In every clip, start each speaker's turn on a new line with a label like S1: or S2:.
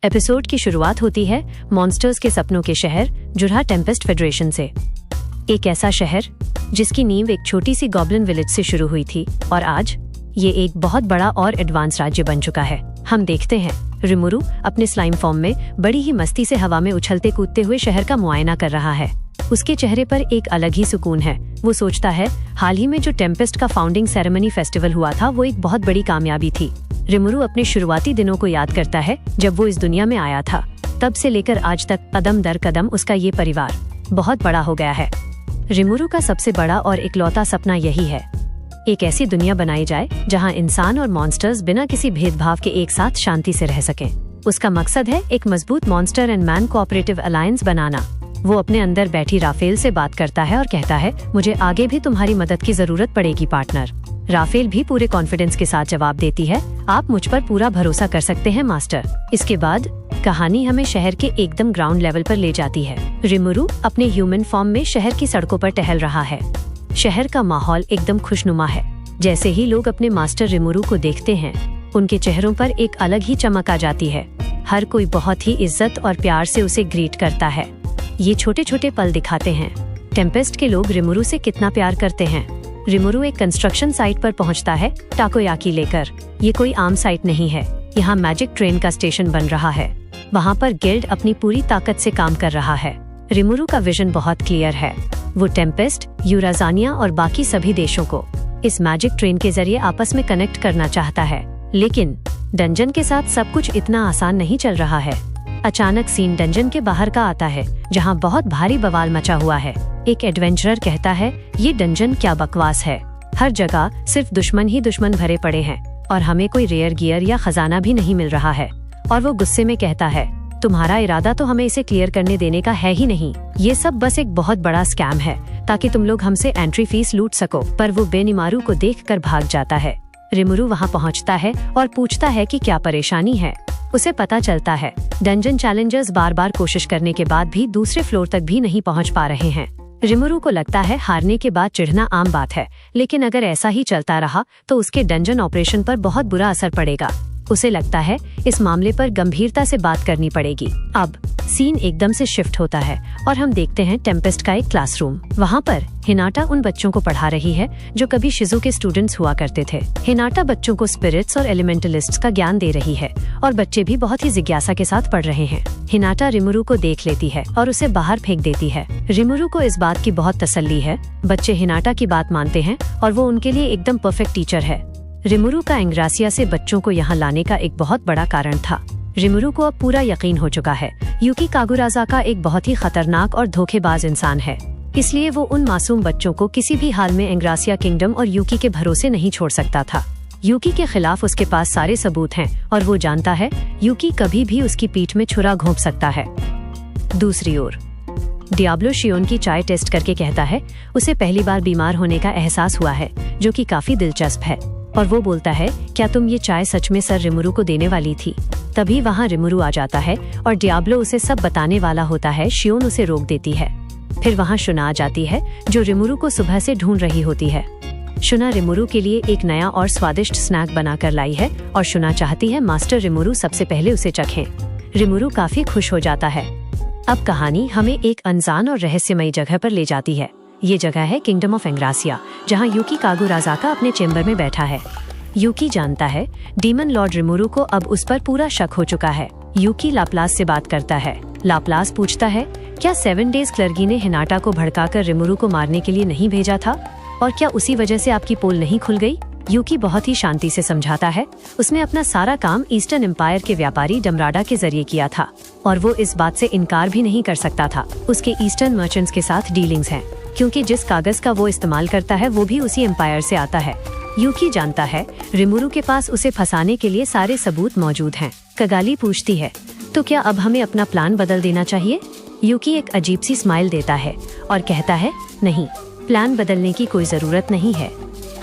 S1: Episode की शुरुआत होती है मॉन्स्टर्स के सपनों के शहर जुरहा टेम्पेस्ट फेडरेशन से। एक ऐसा शहर जिसकी नींव एक छोटी सी गॉब्लिन विलेज से शुरू हुई थी और आज ये एक बहुत बड़ा और एडवांस राज्य बन चुका है। हम देखते हैं रिमुरु अपने स्लाइम फॉर्म में बड़ी ही मस्ती से हवा में उछलते कूदते हुए शहर का मुआयना कर रहा है। उसके चेहरे पर एक अलग ही सुकून है। वो सोचता है हाल ही में जो टेम्पेस्ट का फाउंडिंग सेरेमनी फेस्टिवल हुआ था वो एक बहुत बड़ी कामयाबी थी। रिमुरु अपने शुरुआती दिनों को याद करता है जब वो इस दुनिया में आया था। तब से लेकर आज तक कदम दर कदम उसका ये परिवार बहुत बड़ा हो गया है। रिमुरु का सबसे बड़ा और इकलौता सपना यही है, एक ऐसी दुनिया बनाई जाए जहां इंसान और मॉन्स्टर्स बिना किसी भेदभाव के एक साथ शांति से रह सकें। उसका मकसद है एक मजबूत monster and man cooperative alliance बनाना। वो अपने अंदर बैठी राफेल से बात करता है और कहता है, मुझे आगे भी तुम्हारी मदद की जरूरत पड़ेगी पार्टनर। राफेल भी पूरे कॉन्फिडेंस के साथ जवाब देती है, आप मुझ पर पूरा भरोसा कर सकते हैं मास्टर। इसके बाद कहानी हमें शहर के एकदम ग्राउंड लेवल पर ले जाती है। रिमुरु अपने ह्यूमन फॉर्म में शहर की सड़कों पर टहल रहा है। शहर का माहौल एकदम खुशनुमा है। जैसे ही लोग अपने मास्टर रिमुरु को देखते हैं उनके चेहरों पर एक अलग ही चमक आ जाती है। हर कोई बहुत ही इज्जत और प्यार से उसे ग्रीट करता है। ये छोटे छोटे पल दिखाते हैं टेम्पेस्ट के लोग रिमुरु से कितना प्यार करते हैं। रिमुरु एक कंस्ट्रक्शन साइट पर पहुंचता है टाकोयाकी लेकर। ये कोई आम साइट नहीं है, यहाँ मैजिक ट्रेन का स्टेशन बन रहा है। वहाँ पर गिल्ड अपनी पूरी ताकत से काम कर रहा है। रिमुरु का विजन बहुत क्लियर है। वो टेम्पेस्ट, यूराजानिया और बाकी सभी देशों को इस मैजिक ट्रेन के जरिए आपस में कनेक्ट करना चाहता है। लेकिन डंजन के साथ सब कुछ इतना आसान नहीं चल रहा है। अचानक सीन डंजन के बाहर का आता है जहाँ बहुत भारी बवाल मचा हुआ है। एक एडवेंचरर कहता है, ये डंजन क्या बकवास है, हर जगह सिर्फ दुश्मन ही दुश्मन भरे पड़े हैं और हमें कोई रेयर गियर या खजाना भी नहीं मिल रहा है। और वो गुस्से में कहता है, तुम्हारा इरादा तो हमें इसे क्लियर करने देने का है ही नहीं। ये सब बस एक बहुत बड़ा स्कैम है ताकि तुम लोग हमसे एंट्री फीस लूट सको। पर वो बेनिमारू को देखकर भाग जाता है। रिमुरु वहाँ पहुँचता है और पूछता है कि क्या परेशानी है। उसे पता चलता है डंजन चैलेंजर्स बार बार कोशिश करने के बाद भी दूसरे फ्लोर तक भी नहीं पहुँच पा रहे हैं। रिमुरु को लगता है हारने के बाद चिढ़ना आम बात है, लेकिन अगर ऐसा ही चलता रहा तो उसके डंजन ऑपरेशन पर बहुत बुरा असर पड़ेगा। उसे लगता है इस मामले पर गंभीरता से बात करनी पड़ेगी। अब सीन एकदम से शिफ्ट होता है और हम देखते हैं टेम्पेस्ट का एक क्लासरूम। वहाँ पर हिनाटा उन बच्चों को पढ़ा रही है जो कभी शिजु के स्टूडेंट्स हुआ करते थे। हिनाटा बच्चों को स्पिरिट्स और एलिमेंटलिस्ट्स का ज्ञान दे रही है और बच्चे भी बहुत ही जिज्ञासा के साथ पढ़ रहे हैं। हिनाटा रिमुरु को देख लेती है और उसे बाहर फेंक देती है। रिमुरु को इस बात की बहुत तसल्ली है। बच्चे हिनाटा की बात मानते हैं और वो उनके लिए एकदम परफेक्ट टीचर है। रिमुरु का एंग्रासिया से बच्चों को यहाँ लाने का एक बहुत बड़ा कारण था। रिमुरु को अब पूरा यकीन हो चुका है यूकी कागुराज़ाका एक बहुत ही खतरनाक और धोखेबाज इंसान है। इसलिए वो उन मासूम बच्चों को किसी भी हाल में एंग्रासिया किंगडम और यूकी के भरोसे नहीं छोड़ सकता था। यूकी के खिलाफ उसके पास सारे सबूत हैं और वो जानता है यूकी कभी भी उसकी पीठ में छुरा घोंप सकता है। दूसरी ओर डियाब्लो शियोन की चाय टेस्ट करके कहता है उसे पहली बार बीमार होने का एहसास हुआ है, जो कि काफी दिलचस्प है। और वो बोलता है, क्या तुम ये चाय सच में सर रिमुरु को देने वाली थी? तभी वहाँ रिमुरु आ जाता है और डियाब्लो उसे सब बताने वाला होता है। शियोन उसे रोक देती है। फिर वहाँ शुना आ जाती है जो रिमुरु को सुबह से ढूंढ रही होती है। शुना रिमुरु के लिए एक नया और स्वादिष्ट स्नैक बनाकर लाई है और शुना चाहती है मास्टर रिमुरु सबसे पहले उसे चखें। रिमुरु काफी खुश हो जाता है। अब कहानी हमें एक अनजान और रहस्यमयी जगह पर ले जाती है। ये जगह है किंगडम ऑफ एंग्रासिया, जहाँ यूकी कागुराज़ाका अपने चेम्बर में बैठा है। यूकी जानता है डीमन लॉर्ड रिमुरु को अब उस पर पूरा शक हो चुका है। यूकी लाप्लास से बात करता है। लाप्लास पूछता है, क्या 7 डेज क्लर्गी ने हिनाटा को भड़काकर रिमुरु को मारने के लिए नहीं भेजा था और क्या उसी वजह से आपकी पोल नहीं खुल गई? यूकी बहुत ही शांति से समझाता है, उसने अपना सारा काम ईस्टर्न एम्पायर के व्यापारी डमराडा के जरिए किया था और वो इस बात से इनकार भी नहीं कर सकता था। उसके ईस्टर्न मर्चेंट्स के साथ डीलिंग्स हैं, क्योंकि जिस कागज का वो इस्तेमाल करता है वो भी उसी एम्पायर से आता है। यूकी जानता है रिमुरु के पास उसे फंसाने के लिए सारे सबूत मौजूद हैं। कगाली पूछती है, तो क्या अब हमें अपना प्लान बदल देना चाहिए? यूकी एक अजीब सी स्माइल देता है और कहता है, नहीं, प्लान बदलने की कोई जरूरत नहीं है।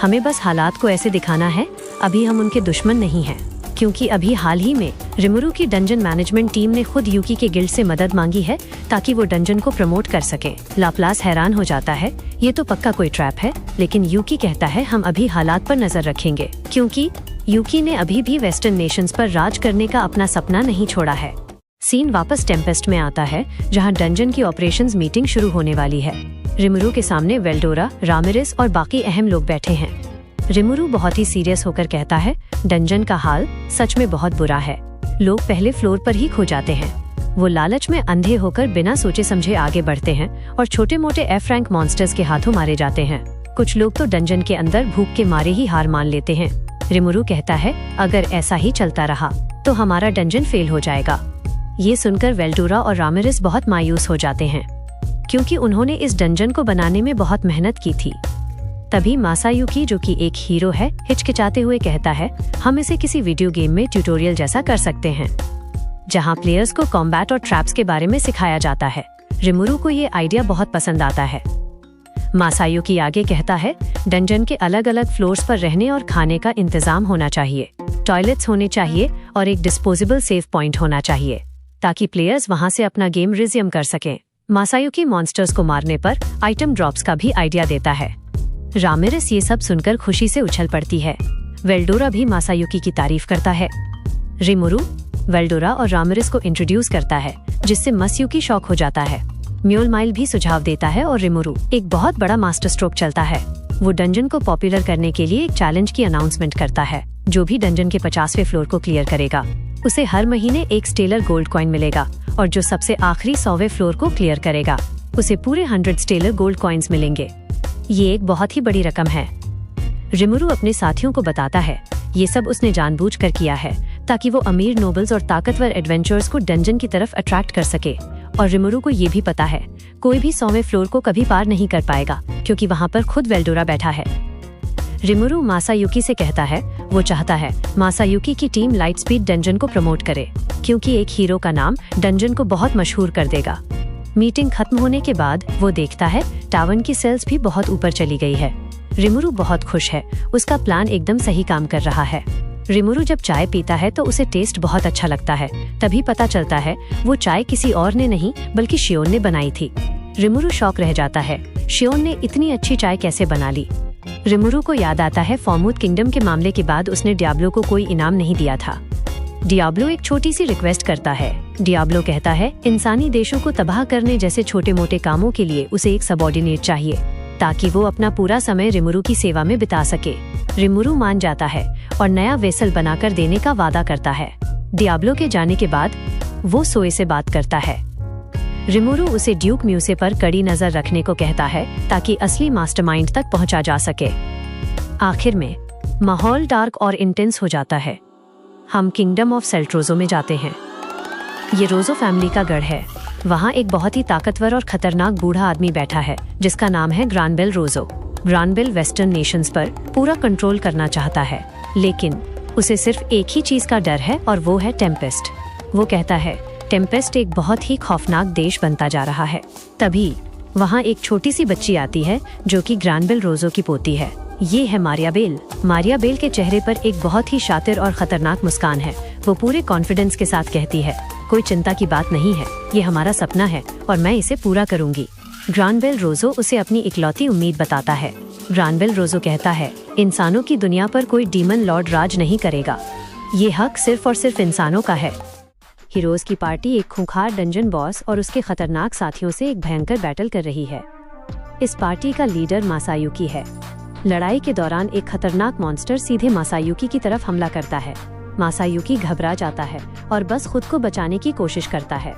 S1: हमें बस हालात को ऐसे दिखाना है अभी हम उनके दुश्मन नहीं हैं। क्योंकि अभी हाल ही में रिमुरु की डंजन मैनेजमेंट टीम ने खुद यूकी के गिल्ड से मदद मांगी है ताकि वो डंजन को प्रमोट कर सके। लाप्लास हैरान हो जाता है, ये तो पक्का कोई ट्रैप है। लेकिन यूकी कहता है, हम अभी हालात पर नजर रखेंगे, क्योंकि यूकी ने अभी भी वेस्टर्न नेशंस पर राज करने का अपना सपना नहीं छोड़ा है। सीन वापस टेम्पेस्ट में आता है, जहां डंजन की ऑपरेशंस मीटिंग शुरू होने वाली है। रिमुरु के सामने वेल्डोरा, रामिरेस और बाकी अहम लोग बैठे हैं। रिमुरु बहुत ही सीरियस होकर कहता है, डंजन का हाल सच में बहुत बुरा है। लोग पहले फ्लोर पर ही खो जाते हैं। वो लालच में अंधे होकर बिना सोचे समझे आगे बढ़ते हैं और छोटे मोटे एफ रैंक मॉन्स्टर्स के हाथों मारे जाते हैं। कुछ लोग तो डंजन के अंदर भूख के मारे ही हार मान लेते हैं। रिमुरु कहता है, अगर ऐसा ही चलता रहा तो हमारा डंजन फेल हो जाएगा। ये सुनकर वेल्डोरा और रामिरेस बहुत मायूस हो जाते हैं, क्योंकि उन्होंने इस डंजन को बनाने में बहुत मेहनत की थी। तभी मासायुकी, जो कि एक हीरो है, हिचकिचाते हुए कहता है, हम इसे किसी वीडियो गेम में ट्यूटोरियल जैसा कर सकते हैं, जहां प्लेयर्स को कॉम्बैट और ट्रैप्स के बारे में सिखाया जाता है। रिमुरु को ये आइडिया बहुत पसंद आता है। मासायुकी आगे कहता है, डंजन के अलग अलग फ्लोर्स पर रहने और खाने का इंतजाम होना चाहिए, टॉयलेट्स होने चाहिए और एक डिस्पोजेबल सेव पॉइंट होना चाहिए, ताकि प्लेयर्स वहां से अपना गेम रिज्यूम कर सकें। मासायुकी मॉन्स्टर्स को मारने पर आइटम ड्रॉप्स का भी आइडिया देता है। रामिरेस ये सब सुनकर खुशी से उछल पड़ती है। वेल्डोरा भी मासायुकी की तारीफ करता है। रिमुरु वेल्डोरा और रामिरेस को इंट्रोड्यूस करता है, जिससे मासायुकी शॉक हो जाता है। म्योलमाइल भी सुझाव देता है और रिमुरु एक बहुत बड़ा मास्टर स्ट्रोक चलता है। वो डंजन को पॉपुलर करने के लिए एक चैलेंज की अनाउंसमेंट करता है। जो भी डंजन के 50वें फ्लोर को क्लियर करेगा, उसे हर महीने एक स्टेलर गोल्ड कॉइन मिलेगा, और जो सबसे आखिरी 100वें फ्लोर को क्लियर करेगा, उसे पूरे 100 स्टेलर गोल्ड कॉइन्स मिलेंगे। ये एक बहुत ही बड़ी रकम है। रिमुरु अपने साथियों को बताता है, ये सब उसने जानबूझकर किया है, ताकि वो अमीर नोबल्स और ताकतवर एडवेंचर्स को डंजन की तरफ अट्रैक्ट कर सके। और रिमुरु को ये भी पता है, कोई भी 100वें फ्लोर को कभी पार नहीं कर पाएगा, क्योंकि वहाँ पर खुद वेल्डोरा बैठा है। रिमुरु मासायुकी से कहता है, वो चाहता है मासायुकी की टीम लाइट स्पीड डंजन को प्रमोट करे, क्योंकि एक हीरो का नाम डंजन को बहुत मशहूर कर देगा। मीटिंग खत्म होने के बाद वो देखता है टावन की सेल्स भी बहुत ऊपर चली गई है। रिमुरु बहुत खुश है, उसका प्लान एकदम सही काम कर रहा है। रिमुरु जब चाय पीता है तो उसे टेस्ट बहुत अच्छा लगता है। तभी पता चलता है वो चाय किसी और ने नहीं बल्कि शियोन ने बनाई थी। रिमुरु शॉक रह जाता है, शियोन ने इतनी अच्छी चाय कैसे बना ली। रिमुरु को याद आता है फॉर्मूथ किंगडम के मामले के बाद उसने डियाब्लो को कोई इनाम नहीं दिया था। डियाब्लो एक छोटी सी रिक्वेस्ट करता है। डियाब्लो कहता है, इंसानी देशों को तबाह करने जैसे छोटे मोटे कामों के लिए उसे एक सबऑर्डिनेट चाहिए, ताकि वो अपना पूरा समय रिमुरु की सेवा में बिता सके। रिमुरु मान जाता है और नया वेसल बनाकर देने का वादा करता है। डियाब्लो के जाने के बाद वो सोए से बात करता है। रिमुरु उसे ड्यूक म्यूसे पर कड़ी नजर रखने को कहता है, ताकि असली मास्टरमाइंड तक पहुंचा जा सके। आखिर में माहौल डार्क और इंटेंस हो जाता है। हम किंगडम ऑफ सेल्ट्रोजो में जाते हैं। ये रोजो फैमिली का गढ़ है। वहाँ एक बहुत ही ताकतवर और खतरनाक बूढ़ा आदमी बैठा है, जिसका नाम है ग्रानबेल रोजो। ग्रानबेल वेस्टर्न नेशंस पर पूरा कंट्रोल करना चाहता है, लेकिन उसे सिर्फ एक ही चीज का डर है, और वो है टेम्पेस्ट। वो कहता है, टेम्पेस्ट एक बहुत ही खौफनाक देश बनता जा रहा है। तभी वहाँ एक छोटी सी बच्ची आती है, जो कि ग्रानबेल रोजो की पोती है। ये है मारियाबेल। मारियाबेल के चेहरे पर एक बहुत ही शातिर और खतरनाक मुस्कान है। वो पूरे कॉन्फिडेंस के साथ कहती है, कोई चिंता की बात नहीं है, ये हमारा सपना है और मैं इसे पूरा करूंगी। ग्रानबेल रोजो उसे अपनी इकलौती उम्मीद बताता है। ग्रानबेल रोजो कहता है, इंसानों की दुनिया पर कोई डीमन लॉर्ड राज नहीं करेगा। ये हक सिर्फ और सिर्फ इंसानों का है। हीरोज की पार्टी एक खूंखार डंजन बॉस और उसके खतरनाक साथियों से एक भयंकर बैटल कर रही है। इस पार्टी का लीडर मासायुकी है। लड़ाई के दौरान एक खतरनाक मॉन्स्टर सीधे मासायुकी की तरफ हमला करता है। मासायुकी घबरा जाता है और बस खुद को बचाने की कोशिश करता है,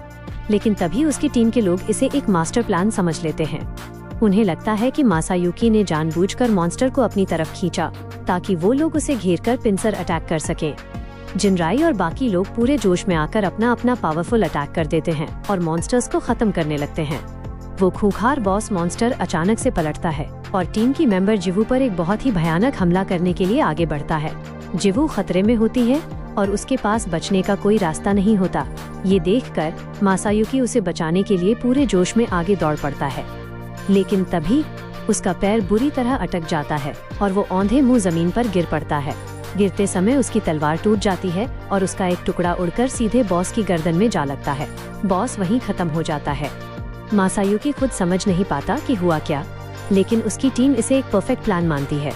S1: लेकिन तभी उसकी टीम के लोग इसे एक मास्टर प्लान समझ लेते हैं। उन्हें लगता है कि मासायुकी ने जानबूझकर मॉन्स्टर को अपनी तरफ खींचा, ताकि वो लोग उसे घेरकर पिंसर अटैक कर सके। जिनराई और बाकी लोग पूरे जोश में आकर अपना अपना पावरफुल अटैक कर देते हैं और मॉन्स्टर्स को खत्म करने लगते हैं। वो खूंखार बॉस मॉन्स्टर अचानक से पलटता है और टीम की मेंबर जिवू पर एक बहुत ही भयानक हमला करने के लिए आगे बढ़ता है। जिवू खतरे में होती है और उसके पास बचने का कोई रास्ता नहीं होता। ये देखकर मासायुकी उसे बचाने के लिए पूरे जोश में आगे दौड़ पड़ता है, लेकिन तभी उसका पैर बुरी तरह अटक जाता है और वो औंधे मुंह जमीन पर गिर पड़ता है। गिरते समय उसकी तलवार टूट जाती है और उसका एक टुकड़ा उड़कर सीधे बॉस की गर्दन में जा लगता है। बॉस वहीं खत्म हो जाता है। मासायुकी खुद समझ नहीं पाता कि हुआ क्या, लेकिन उसकी टीम इसे एक परफेक्ट प्लान मानती है।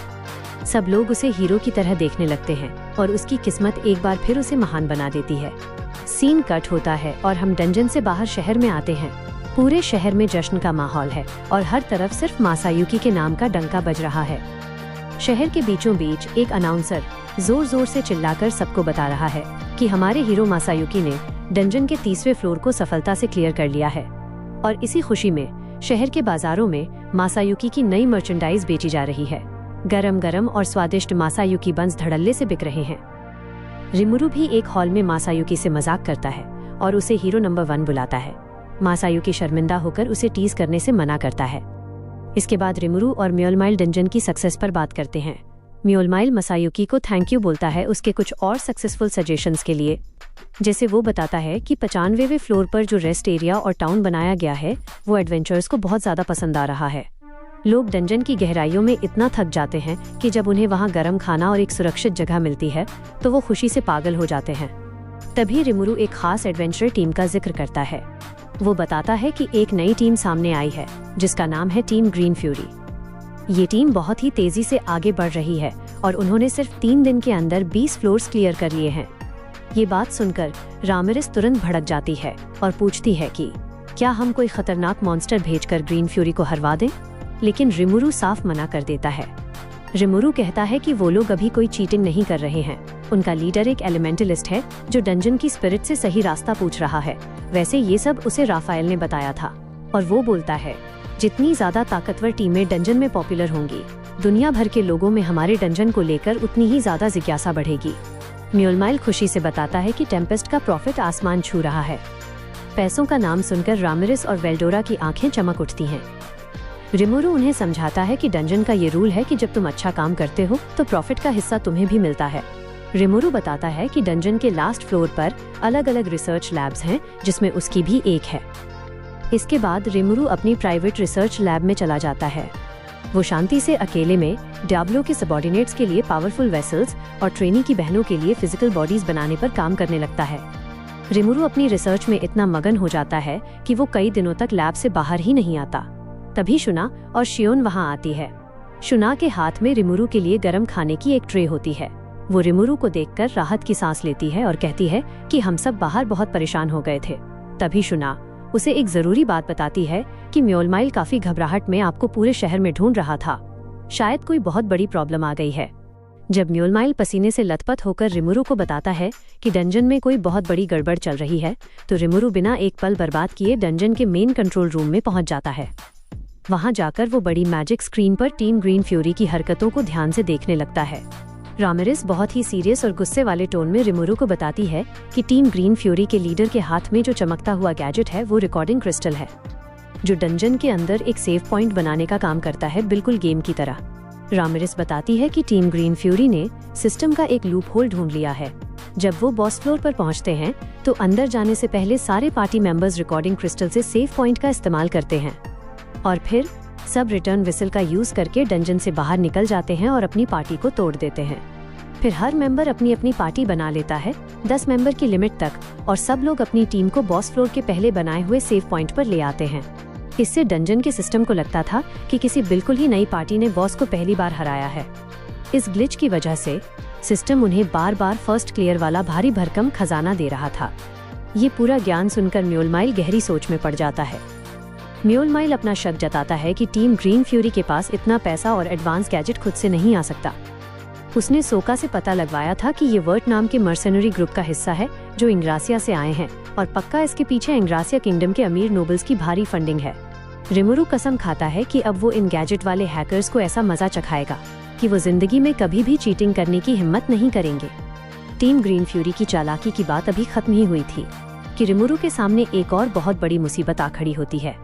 S1: सब लोग उसे हीरो की तरह देखने लगते हैं और उसकी किस्मत एक बार फिर उसे महान बना देती है। सीन कट होता है और हम डंजन से बाहर शहर में आते हैं। पूरे शहर में जश्न का माहौल है और हर तरफ सिर्फ मासायुकी के नाम का डंका बज रहा है। शहर के बीचों बीच एक अनाउंसर जोर जोर से चिल्लाकर सबको बता रहा है कि हमारे हीरो मासायुकी ने डंजन के 30वें फ्लोर को सफलता से क्लियर कर लिया है। और इसी खुशी में शहर के बाजारों में मासायुकी की नई मर्चेंडाइज बेची जा रही है। गरम गरम और स्वादिष्ट मासायुकी बंस धड़ल्ले से बिक रहे हैं। रिमुरु भी एक हॉल में मासायुकी से मजाक करता है और उसे हीरो नंबर 1 बुलाता है। मासायुकी शर्मिंदा होकर उसे टीज करने से मना करता है। इसके बाद रिमुरु और म्योलमाइल डंजन की सक्सेस पर बात करते हैं। म्योलमाइल मासायुकी को थैंक यू बोलता है उसके कुछ और सक्सेसफुल सजेशंस के लिए। जैसे वो बताता है कि 95वें फ्लोर पर जो रेस्ट एरिया और टाउन बनाया गया है वो एडवेंचर्स को बहुत ज्यादा पसंद आ रहा है। लोग डंजन की गहराइयों में इतना थक जाते हैं कि जब उन्हें वहाँ गर्म खाना और एक सुरक्षित जगह मिलती है तो वो खुशी से पागल हो जाते हैं। तभी रिमुरु एक खास एडवेंचर टीम का जिक्र करता है। वो बताता है कि एक नई टीम सामने आई है जिसका नाम है टीम ग्रीन फ्यूरी। ये टीम बहुत ही तेजी से आगे बढ़ रही है और उन्होंने सिर्फ 3 दिन के अंदर 20 फ्लोर्स क्लियर कर लिए हैं। ये बात सुनकर रामिरेस तुरंत भड़क जाती है और पूछती है कि क्या हम कोई खतरनाक मॉन्स्टर भेजकर ग्रीन फ्यूरी को हरवा दें? लेकिन रिमुरु साफ मना कर देता है। रिमुरु कहता है कि वो लोग अभी कोई चीटिंग नहीं कर रहे हैं। उनका लीडर एक एलिमेंटलिस्ट है जो डंजन की स्पिरिट से सही रास्ता पूछ रहा है। वैसे ये सब उसे राफाएल ने बताया था। और वो बोलता है जितनी ज्यादा ताकतवर टीमें डंजन में पॉपुलर होंगी, दुनिया भर के लोगों में हमारे डंजन को लेकर उतनी ही ज्यादा जिज्ञासा बढ़ेगी। म्योलमाइल खुशी से बताता है कि टेम्पेस्ट का प्रॉफिट आसमान छू रहा है। पैसों का नाम सुनकर रामिरेस और वेल्डोरा की आंखें चमक उठती हैं। रिमुरु उन्हें समझाता है कि डंजन का ये रूल है कि जब तुम अच्छा काम करते हो तो प्रॉफिट का हिस्सा तुम्हें भी मिलता है। रिमुरु बताता है कि डंजन के लास्ट फ्लोर पर अलग अलग रिसर्च लैब्स हैं जिसमें उसकी भी एक है। इसके बाद रिमुरु अपनी प्राइवेट रिसर्च लैब में चला जाता है। वो शांति से अकेले में डाब्लो के सबॉर्डिनेट्स के लिए पावरफुल वेसल्स और ट्रेनी की बहनों के लिए फिजिकल बॉडीज बनाने पर काम करने लगता है। रिमुरु अपनी रिसर्च में इतना मगन हो जाता है कि वो कई दिनों तक लैब से बाहर ही नहीं आता। तभी शुना और शियोन वहाँ आती है। शुना के हाथ में रिमुरु के लिए गर्म खाने की एक ट्रे होती है। वो रिमुरु को देखकर राहत की सांस लेती है और कहती है कि हम सब बाहर बहुत परेशान हो गए थे। तभी शुना उसे एक जरूरी बात बताती है कि म्योलमाइल काफी घबराहट में आपको पूरे शहर में ढूंढ रहा था। शायद कोई बहुत बड़ी प्रॉब्लम आ गई है। जब म्योलमाइल पसीने से लथपथ होकर रिमुरु को बताता है कि डंजन में कोई बहुत बड़ी गड़बड़ चल रही है तो रिमुरु बिना एक पल बर्बाद किए डंजन के मेन कंट्रोल रूम में पहुंच जाता है। वहां जाकर वो बड़ी मैजिक स्क्रीन पर टीम ग्रीन फ्यूरी की हरकतों को ध्यान से देखने लगता है। रामिरेस बहुत ही सीरियस और गुस्से वाले टोन में रिमुरु को बताती है कि टीम ग्रीन फ्यूरी के लीडर के हाथ में जो चमकता हुआ गैजेट है वो रिकॉर्डिंग क्रिस्टल है जो डंजन के अंदर एक सेव पॉइंट बनाने का काम करता है, बिल्कुल गेम की तरह। रामिरेस बताती है कि टीम ग्रीन फ्यूरी ने सिस्टम का एक लूप होल ढूंढ लिया है। जब वो बॉस फ्लोर पर पहुंचते हैं तो अंदर जाने से पहले सारे पार्टी मेंबर्स रिकॉर्डिंग क्रिस्टल से सेव पॉइंट का इस्तेमाल करते हैं और फिर सब रिटर्न विसल का यूज करके डंजन से बाहर निकल जाते हैं और अपनी पार्टी को तोड़ देते हैं। फिर हर मेंबर अपनी अपनी पार्टी बना लेता है 10 मेंबर की लिमिट तक, और सब लोग अपनी टीम को बॉस फ्लोर के पहले बनाए हुए सेव पॉइंट पर ले आते हैं। इससे डंजन के सिस्टम को लगता था कि किसी बिल्कुल ही नई पार्टी ने बॉस को पहली बार हराया है। इस ग्लिच की वजह से सिस्टम उन्हें बार बार फर्स्ट क्लियर वाला भारी भरकम खजाना दे रहा था। ये पूरा ज्ञान सुनकर म्योलमाइल गहरी सोच में पड़ जाता है। म्योलमाइल अपना शक जताता है कि टीम ग्रीन फ्यूरी के पास इतना पैसा और एडवांस गैजेट खुद से नहीं आ सकता। उसने सोका से पता लगवाया था कि ये वर्ट नाम के मर्सेनरी ग्रुप का हिस्सा है जो इंग्रासिया से आए हैं और पक्का इसके पीछे इंग्रासिया किंगडम के अमीर नोबल्स की भारी फंडिंग है। रिमुरु कसम खाता है कि अब वो इन गैजेट वाले हैकर्स को ऐसा मजा चखाएगा कि वो जिंदगी में कभी भी चीटिंग करने की हिम्मत नहीं करेंगे। टीम ग्रीन फ्यूरी की चालाकी की बात अभी खत्म ही हुई थी कि रिमुरु के सामने एक और बहुत बड़ी मुसीबत आ खड़ी होती है।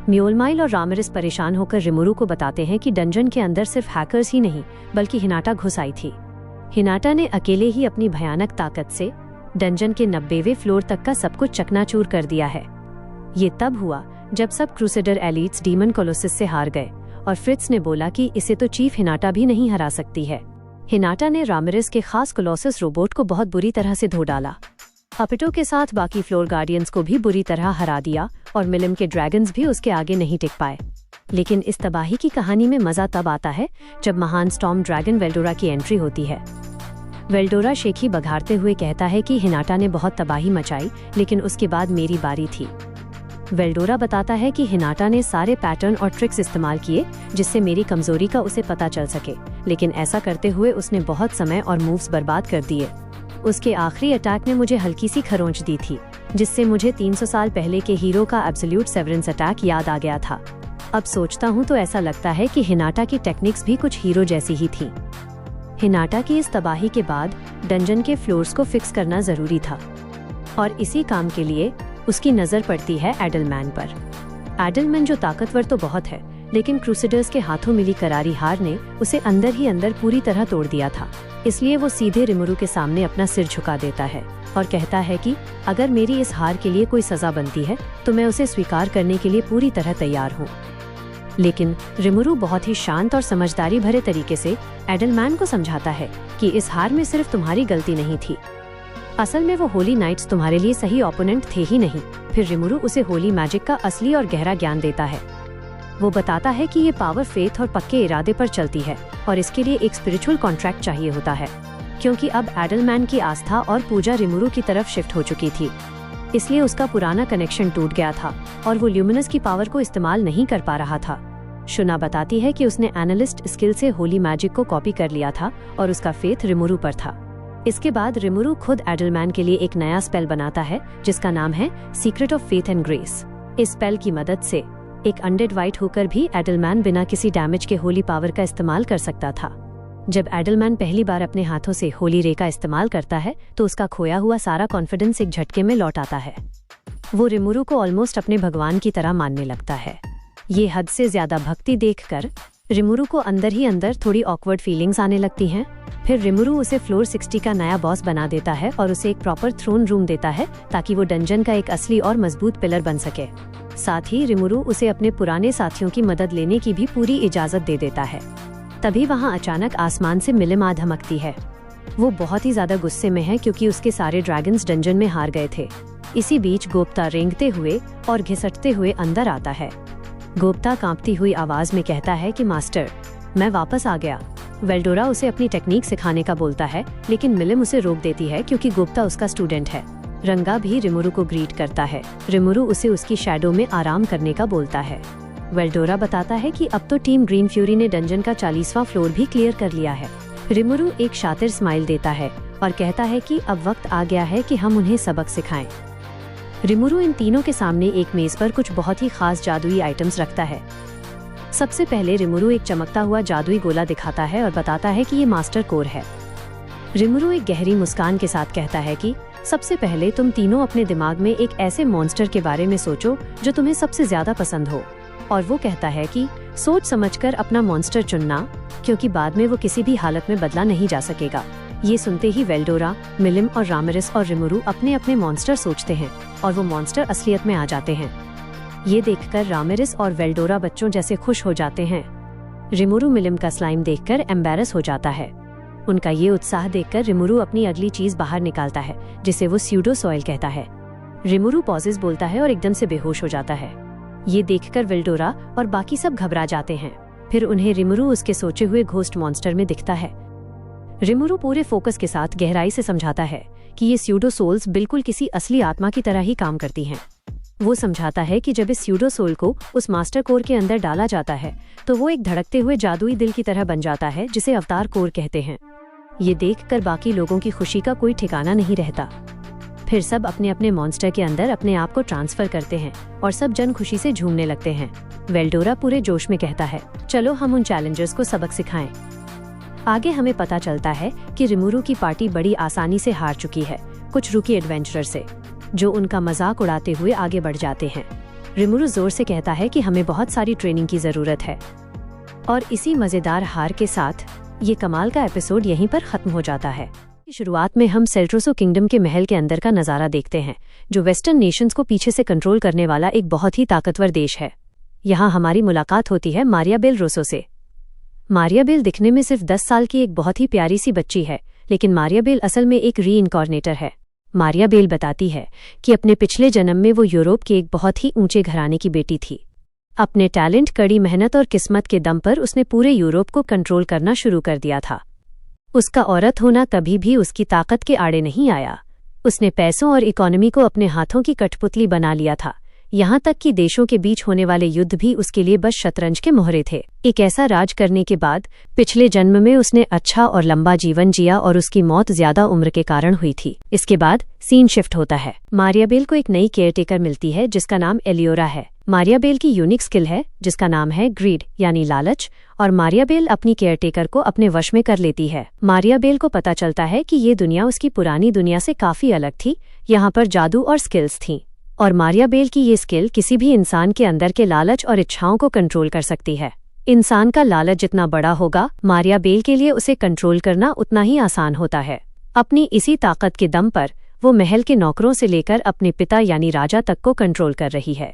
S1: म्योलमाइल और रामिरेस परेशान होकर रिमुरु को बताते हैं कि डंजन के अंदर सिर्फ हैकर्स ही नहीं बल्कि हिनाटा घुस आई थी। हिनाटा ने अकेले ही अपनी भयानक ताकत से डंजन के 90वें फ्लोर तक का सब कुछ चकनाचूर कर दिया है। ये तब हुआ जब सब क्रूसेडर एलिट्स डीमन कोलोसिस से हार गए और फ्रिट्स ने बोला कि इसे तो चीफ हिनाटा भी नहीं हरा सकती है। हिनाटा ने रामिरेस के खास कोलोसिस रोबोट को बहुत बुरी तरह से धो डाला। हपिटो के साथ बाकी फ्लोर गार्डियंस को भी बुरी तरह हरा दिया और मिलिम के ड्रैगन्स भी उसके आगे नहीं टिक पाए। लेकिन इस तबाही की कहानी में मजा तब आता है जब महान स्टॉर्म ड्रैगन वेल्डोरा की एंट्री होती है। वेल्डोरा शेखी बघारते हुए कहता है कि हिनाटा ने बहुत तबाही मचाई, लेकिन उसके बाद मेरी बारी थी। वेल्डोरा बताता है कि हिनाटा ने सारे पैटर्न और ट्रिक्स इस्तेमाल किए जिससे मेरी कमजोरी का उसे पता चल सके, लेकिन ऐसा करते हुए उसने बहुत समय और मूव्स बर्बाद कर दिए। उसके आखिरी अटैक ने मुझे हल्की सी खरोंच दी थी, जिससे मुझे 300 साल पहले के हीरो का एब्सोल्यूट सेवरेंस अटैक याद आ गया था। अब सोचता हूँ तो ऐसा लगता है कि हिनाटा की टेक्निक्स भी कुछ हीरो जैसी ही थी। हिनाटा की इस तबाही के बाद डंजन के फ्लोर्स को फिक्स करना जरूरी था, और इसी काम के लिए उसकी नजर पड़ती है एडलमैन पर। एडलमैन जो ताकतवर तो बहुत है, लेकिन क्रूसेडर्स के हाथों मिली करारी हार ने उसे अंदर ही अंदर पूरी तरह तोड़ दिया था। इसलिए वो सीधे रिमुरु के सामने अपना सिर झुका देता है और कहता है कि अगर मेरी इस हार के लिए कोई सजा बनती है तो मैं उसे स्वीकार करने के लिए पूरी तरह तैयार हूँ। लेकिन रिमुरु बहुत ही शांत और समझदारी भरे तरीके से एडलमैन को समझाता है कि इस हार में सिर्फ तुम्हारी गलती नहीं थी, असल में वो होली नाइट्स तुम्हारे लिए सही ओपोनेंट थे ही नहीं। फिर रिमुरु उसे होली मैजिक का असली और गहरा ज्ञान देता है। वो बताता है कि ये पावर फेथ और पक्के इरादे पर चलती है और इसके लिए एक स्पिरिचुअल कॉन्ट्रैक्ट चाहिए होता है, क्योंकि अब एडलमैन की आस्था और पूजा रिमुरु की तरफ शिफ्ट हो चुकी थी। इसलिए उसका पुराना कनेक्शन टूट गया था और वो ल्यूमिनस की पावर को इस्तेमाल नहीं कर पा रहा था। शुना बताती है कि उसने एनालिस्ट स्किल से होली मैजिक को कॉपी कर लिया था और उसका फेथ रिमुरु पर था। इसके बाद रिमुरु खुद एडलमैन के लिए एक नया स्पेल बनाता है जिसका नाम है secret of faith and grace. इस स्पेल की मदद से एक अनडेड वाइट होकर भी एडलमैन बिना किसी डैमेज के होली पावर का इस्तेमाल कर सकता था। जब एडलमैन पहली बार अपने हाथों से होली रे का इस्तेमाल करता है तो उसका खोया हुआ सारा कॉन्फिडेंस एक झटके में लौट आता है। वो रिमुरु को ऑलमोस्ट अपने भगवान की तरह मानने लगता है। ये हद से ज्यादा भक्ति देखकर रिमुरु को अंदर ही अंदर थोड़ी ऑकवर्ड फीलिंग्स आने लगती हैं। फिर रिमुरु उसे फ्लोर 60 का नया बॉस बना देता है और उसे एक प्रॉपर थ्रोन रूम देता है ताकि वो डंजन का एक असली और मजबूत पिलर बन सके। साथ ही रिमुरु उसे अपने पुराने साथियों की मदद लेने की भी पूरी इजाजत दे देता है। तभी वहाँ अचानक आसमान से मिलिम आ धमकती है। वो बहुत ही ज्यादा गुस्से में है क्योंकि उसके सारे ड्रैगन्स डंजन में हार गए थे। इसी बीच गोप्ता रेंगते हुए और घिसटते हुए अंदर आता है। गोप्ता कांपती हुई आवाज में कहता है कि मास्टर, मैं वापस आ गया। वेल्डोरा उसे अपनी टेक्निक सिखाने का बोलता है, लेकिन मिलिम उसे रोक देती है क्योंकि गोप्ता उसका स्टूडेंट है। रंगा भी रिमुरु को ग्रीट करता है। रिमुरु उसे उसकी शैडो में आराम करने का बोलता है। वेल्डोरा बताता है कि अब तो टीम ग्रीन फ्यूरी ने डंजन का 40वां फ्लोर भी क्लियर कर लिया है। रिमुरु एक शातिर स्माइल देता है और कहता है कि अब वक्त आ गया है कि हम उन्हें सबक सिखाएं। रिमुरु इन तीनों के सामने एक मेज पर कुछ बहुत ही खास जादुई आइटम्स रखता है। सबसे पहले रिमुरु एक चमकता हुआ जादुई गोला दिखाता है और बताता है कि ये मास्टर कोर है। रिमुरु एक गहरी मुस्कान के साथ कहता है कि सबसे पहले तुम तीनों अपने दिमाग में एक ऐसे मॉन्स्टर के बारे में सोचो जो तुम्हें सबसे ज्यादा पसंद हो। और वो कहता है कि सोच समझकर अपना मॉन्स्टर चुनना, क्योंकि बाद में वो किसी भी हालत में बदला नहीं जा सकेगा। ये सुनते ही वेल्डोरा, मिलिम और रामिरिस और रिमुरु अपने अपने मॉन्स्टर सोचते हैं और वो मॉन्स्टर असलियत में आ जाते हैं। ये देखकर रामिरिस और वेल्डोरा बच्चों जैसे खुश हो जाते हैं। रिमुरु मिलिम का स्लाइम देखकर एम्बैरस हो जाता है। उनका ये उत्साह देखकर रिमुरु अपनी अगली चीज बाहर निकालता है जिसे वो स्यूडो सॉइल कहता है। रिमुरु पॉजेस बोलता है और एकदम से बेहोश हो जाता है। ये देखकर वेल्डोरा और बाकी सब घबरा जाते हैं। फिर उन्हें रिमुरु उसके सोचे हुए घोस्ट मॉन्स्टर में दिखता है। रिमुरु पूरे फोकस के साथ गहराई से समझाता है कि ये स्यूडो सोल्स बिल्कुल किसी असली आत्मा की तरह ही काम करती हैं। वो समझाता है कि जब इस स्यूडो सोल को उस मास्टर कोर के अंदर डाला जाता है तो वो एक धड़कते हुए जादुई दिल की तरह बन जाता है जिसे अवतार कोर कहते हैं। ये देखकर बाकी लोगों की खुशी का कोई ठिकाना नहीं रहता। फिर सब अपने अपने मॉन्स्टर के अंदर अपने आप को ट्रांसफर करते हैं और सब जन खुशी से झूमने लगते हैं। वेल्डोरा पूरे जोश में कहता है, चलो हम उन चैलेंजर्स को सबक सिखाएं। आगे हमें पता चलता है कि रिमुरु की पार्टी बड़ी आसानी से हार चुकी है कुछ रूकी एडवेंचरर से, जो उनका मजाक उड़ाते हुए आगे बढ़ जाते हैं। रिमुरु जोर से कहता है कि हमें बहुत सारी ट्रेनिंग की जरूरत है। और इसी मजेदार हार के साथ ये कमाल का एपिसोड यहीं पर खत्म हो जाता है। शुरुआत में हम सेल्ट्रोसो किंगडम के महल के अंदर का नजारा देखते हैं, जो वेस्टर्न नेशंस को पीछे से कंट्रोल करने वाला एक बहुत ही ताकतवर देश है। यहाँ हमारी मुलाकात होती है मारियाबेल रोसो से। मारियाबेल दिखने में सिर्फ 10 साल की एक बहुत ही प्यारी सी बच्ची है, लेकिन मारियाबेल असल में एक रीइनकॉर्नेटर है। मारियाबेल बताती है कि अपने पिछले जन्म में वो यूरोप के एक बहुत ही ऊंचे घराने की बेटी थी। अपने टैलेंट, कड़ी मेहनत और किस्मत के दम पर उसने पूरे यूरोप को कंट्रोल करना शुरू कर दिया था। उसका औरत होना कभी भी उसकी ताकत के आड़े नहीं आया। उसने पैसों और इकोनॉमी को अपने हाथों की कठपुतली बना लिया था, यहाँ तक कि देशों के बीच होने वाले युद्ध भी उसके लिए बस शतरंज के मोहरे थे। एक ऐसा राज करने के बाद पिछले जन्म में उसने अच्छा और लंबा जीवन जिया और उसकी मौत ज्यादा उम्र के कारण हुई थी। इसके बाद सीन शिफ्ट होता है। मारियाबेल को एक नई केयरटेकर मिलती है जिसका नाम एलियोरा है। मारियाबेल की यूनिक स्किल है जिसका नाम है ग्रीड यानी लालच, और मारियाबेल अपनी केयरटेकर को अपने वश में कर लेती है। मारियाबेल को पता चलता है कि ये दुनिया उसकी पुरानी दुनिया से काफी अलग थी, यहाँ पर जादू और स्किल्स थीं, और मारियाबेल की ये स्किल किसी भी इंसान के अंदर के लालच और इच्छाओं को कंट्रोल कर सकती है। इंसान का लालच जितना बड़ा होगा, मारियाबेल के लिए उसे कंट्रोल करना उतना ही आसान होता है। अपनी इसी ताकत के दम पर वो महल के नौकरों से लेकर अपने पिता यानी राजा तक को कंट्रोल कर रही है।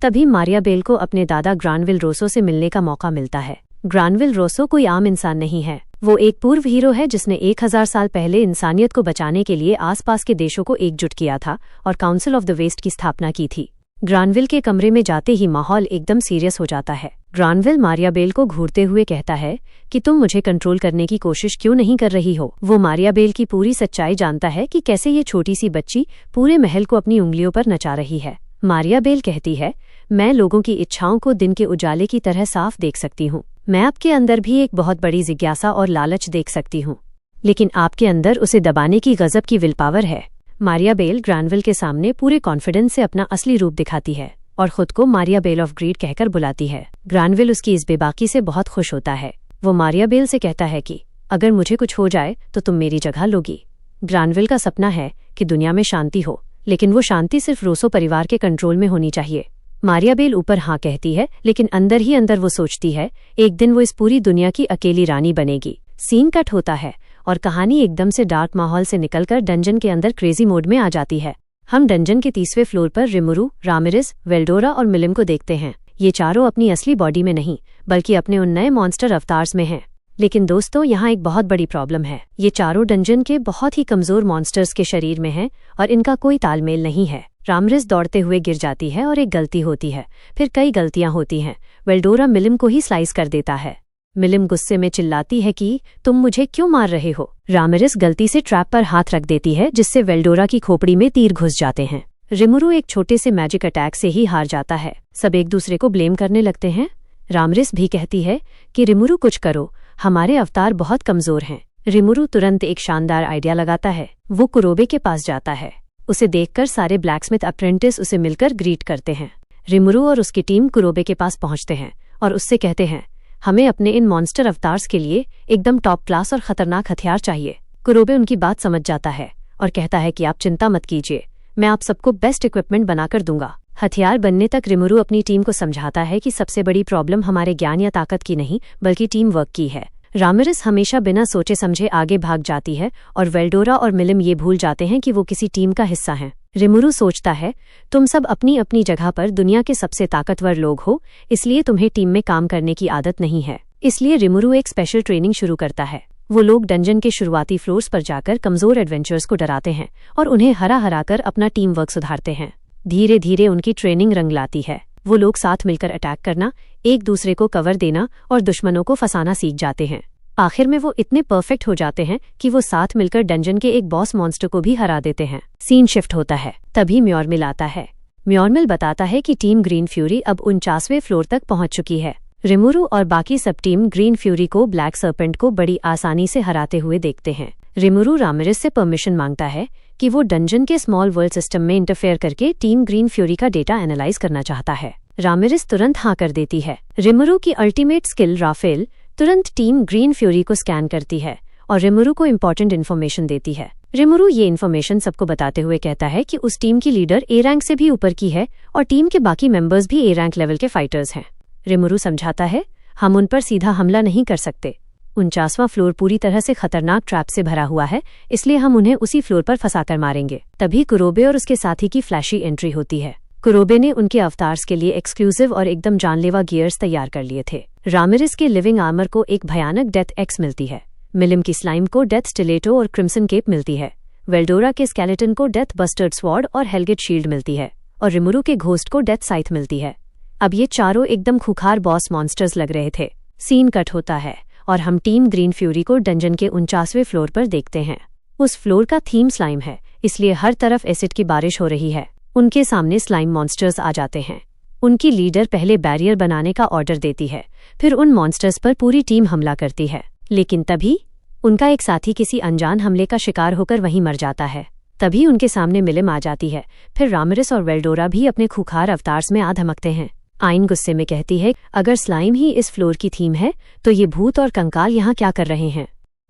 S1: तभी मारियाबेल को अपने दादा ग्रानविल रोसो से मिलने का मौका मिलता है। ग्रानविल रोसो कोई आम इंसान नहीं है, वो एक पूर्व हीरो है जिसने 1000 साल पहले इंसानियत को बचाने के लिए आसपास के देशों को एकजुट किया था और काउंसिल ऑफ द वेस्ट की स्थापना की थी। ग्रानविल के कमरे में जाते ही माहौल एकदम सीरियस हो जाता है। ग्रानविल मारियाबेल को घूरते हुए कहता है कि तुम मुझे कंट्रोल करने की कोशिश क्यों नहीं कर रही हो। वो मारियाबेल की पूरी सच्चाई जानता है कि कैसे ये छोटी सी बच्ची पूरे महल को अपनी उंगलियों पर नचा रही है। मारियाबेल कहती है, मैं लोगों की इच्छाओं को दिन के उजाले की तरह साफ देख सकती हूँ। मैं आपके अंदर भी एक बहुत बड़ी जिज्ञासा और लालच देख सकती हूँ, लेकिन आपके अंदर उसे दबाने की गजब की विल पावर है। मारियाबेल ग्रानविल के सामने पूरे कॉन्फिडेंस से अपना असली रूप दिखाती है और खुद को मारियाबेल ऑफ ग्रीड कहकर बुलाती है। ग्रानविल उसकी इस बेबाकी से बहुत खुश होता है। वो मारियाबेल से कहता है कि अगर मुझे कुछ हो जाए तो तुम मेरी जगह लोगी। ग्रानविल का सपना है कि दुनिया में शांति हो, लेकिन वो शांति सिर्फ रोसो परिवार के कंट्रोल में होनी चाहिए। मारियाबेल ऊपर हाँ कहती है, लेकिन अंदर ही अंदर वो सोचती है एक दिन वो इस पूरी दुनिया की अकेली रानी बनेगी। सीन कट होता है और कहानी एकदम से डार्क माहौल से निकलकर डंजन के अंदर क्रेजी मोड में आ जाती है। हम डंजन के 30वें फ्लोर पर रिमुरु, रामिरेस, वेल्डोरा और मिलिम को देखते हैं। ये चारों अपनी असली बॉडी में नहीं बल्कि अपने उन नए मॉन्स्टर अवतार्स में हैं। लेकिन दोस्तों, यहाँ एक बहुत बड़ी प्रॉब्लम है। ये चारों डंजन के बहुत ही कमजोर मॉन्स्टर्स के शरीर में हैं और इनका कोई तालमेल नहीं है। रामिरेस दौड़ते हुए गिर जाती है और एक गलती होती है, फिर कई गलतियां होती हैं। वेल्डोरा मिलिम को ही स्लाइस कर देता है। मिलिम गुस्से में चिल्लाती है कि तुम मुझे क्यों मार रहे हो। रामिरेस गलती से ट्रैप पर हाथ रख देती है जिससे वेल्डोरा की खोपड़ी में तीर घुस जाते हैं। रिमुरु एक छोटे से मैजिक अटैक से ही हार जाता है। सब एक दूसरे को ब्लेम करने लगते हैं। रामिरेस भी कहती है कि रिमुरु कुछ करो, हमारे अवतार बहुत कमजोर हैं। रिमुरु तुरंत एक शानदार आइडिया लगाता है। वो कुरोबे के पास जाता है। उसे देखकर सारे ब्लैकस्मिथ अप्रेंटिस उसे मिलकर ग्रीट करते हैं। रिमुरु और उसकी टीम कुरोबे के पास पहुंचते हैं और उससे कहते हैं, हमें अपने इन मॉन्स्टर अवतार्स के लिए एकदम टॉप क्लास और खतरनाक हथियार चाहिए। कुरोबे उनकी बात समझ जाता है और कहता है कि आप चिंता मत कीजिए, मैं आप सबको बेस्ट इक्विपमेंट बनाकर दूंगा। हथियार बनने तक रिमुरु अपनी टीम को समझाता है कि सबसे बड़ी प्रॉब्लम हमारे ज्ञान या ताकत की नहीं बल्कि टीम वर्क की है। रामिरेस हमेशा बिना सोचे समझे आगे भाग जाती है और वेल्डोरा और मिलिम ये भूल जाते हैं कि वो किसी टीम का हिस्सा हैं। रिमुरु सोचता है, तुम सब अपनी अपनी जगह पर दुनिया के सबसे ताकतवर लोग हो, इसलिए तुम्हें टीम में काम करने की आदत नहीं है। इसलिए रिमुरु एक स्पेशल ट्रेनिंग शुरू करता है। वो लोग डंजन के शुरुआती फ्लोर्स पर जाकर कमजोर एडवेंचर्स को डराते हैं और उन्हें हरा कर अपना टीम वर्क सुधारते हैं। धीरे धीरे उनकी ट्रेनिंग रंग लाती है। वो लोग साथ मिलकर अटैक करना, एक दूसरे को कवर देना और दुश्मनों को फंसाना सीख जाते हैं। आखिर में वो इतने परफेक्ट हो जाते हैं कि वो साथ मिलकर डंजन के एक बॉस मॉन्स्टर को भी हरा देते हैं। सीन शिफ्ट होता है। तभी म्योरमिल आता है। म्योरमिल बताता है कि टीम ग्रीन फ्यूरी अब 49वें फ्लोर तक पहुंच चुकी है। रिमुरु और बाकी सब टीम ग्रीन फ्यूरी को ब्लैक सर्पेंट को बड़ी आसानी से हराते हुए देखते हैं। रिमुरु रामिरेस से परमिशन मांगता है कि वो डंजन के स्मॉल वर्ल्ड सिस्टम में इंटरफेयर करके टीम ग्रीन फ्यूरी का डेटा एनालाइज करना चाहता है। रामिरेस तुरंत हाँ कर देती है। रिमुरु की अल्टीमेट स्किल राफेल तुरंत टीम ग्रीन फ्यूरी को स्कैन करती है और रिमुरु को इम्पोर्टेंट इन्फॉर्मेशन देती है। रिमुरु ये इन्फॉर्मेशन सबको बताते हुए कहता है कि उस टीम की लीडर ए रैंक से भी ऊपर की है और टीम के बाकी मेंबर्स भी ए रैंक लेवल के फाइटर्स हैं। रिमुरु समझाता है, हम उन पर सीधा हमला नहीं कर सकते। 49वां फ्लोर पूरी तरह से खतरनाक ट्रैप से भरा हुआ है, इसलिए हम उन्हें उसी फ्लोर पर फंसाकर मारेंगे। तभी कुरोबे और उसके साथी की फ्लैशी एंट्री होती है। कुरोबे ने उनके अवतार्स के लिए एक्सक्लूसिव और एकदम जानलेवा गियर्स तैयार कर लिए थे। रामिरेस के लिविंग आर्मर को एक भयानक डेथ एक्स मिलती है। मिलिम की स्लाइम को डेथ स्टिलेटो और क्रिम्सन केप मिलती है। वेल्डोरा के स्केलेटन को डेथ बस्टर्ड स्वॉर्ड और हेलगेट शील्ड मिलती है और रिमुरु के घोस्ट को डेथ साइथ मिलती है। अब ये चारों एकदम खूंखार बॉस मॉन्स्टर्स लग रहे थे। सीन कट होता है और हम टीम ग्रीन फ्यूरी को डंजन के 49वें फ्लोर पर देखते हैं। उस फ्लोर का थीम स्लाइम है, इसलिए हर तरफ एसिड की बारिश हो रही है। उनके सामने स्लाइम मॉन्स्टर्स आ जाते हैं। उनकी लीडर पहले बैरियर बनाने का ऑर्डर देती है, फिर उन मॉन्स्टर्स पर पूरी टीम हमला करती है। लेकिन तभी उनका एक साथी किसी अनजान हमले का शिकार होकर वहीं मर जाता है। तभी उनके सामने मिलिम आ जाती है। फिर रामिरेस और वेल्डोरा भी अपने खूंखार अवतार्स में आ धमकते हैं। आइन गुस्से में कहती है, अगर स्लाइम ही इस फ्लोर की थीम है तो ये भूत और कंकाल यहाँ क्या कर रहे हैं।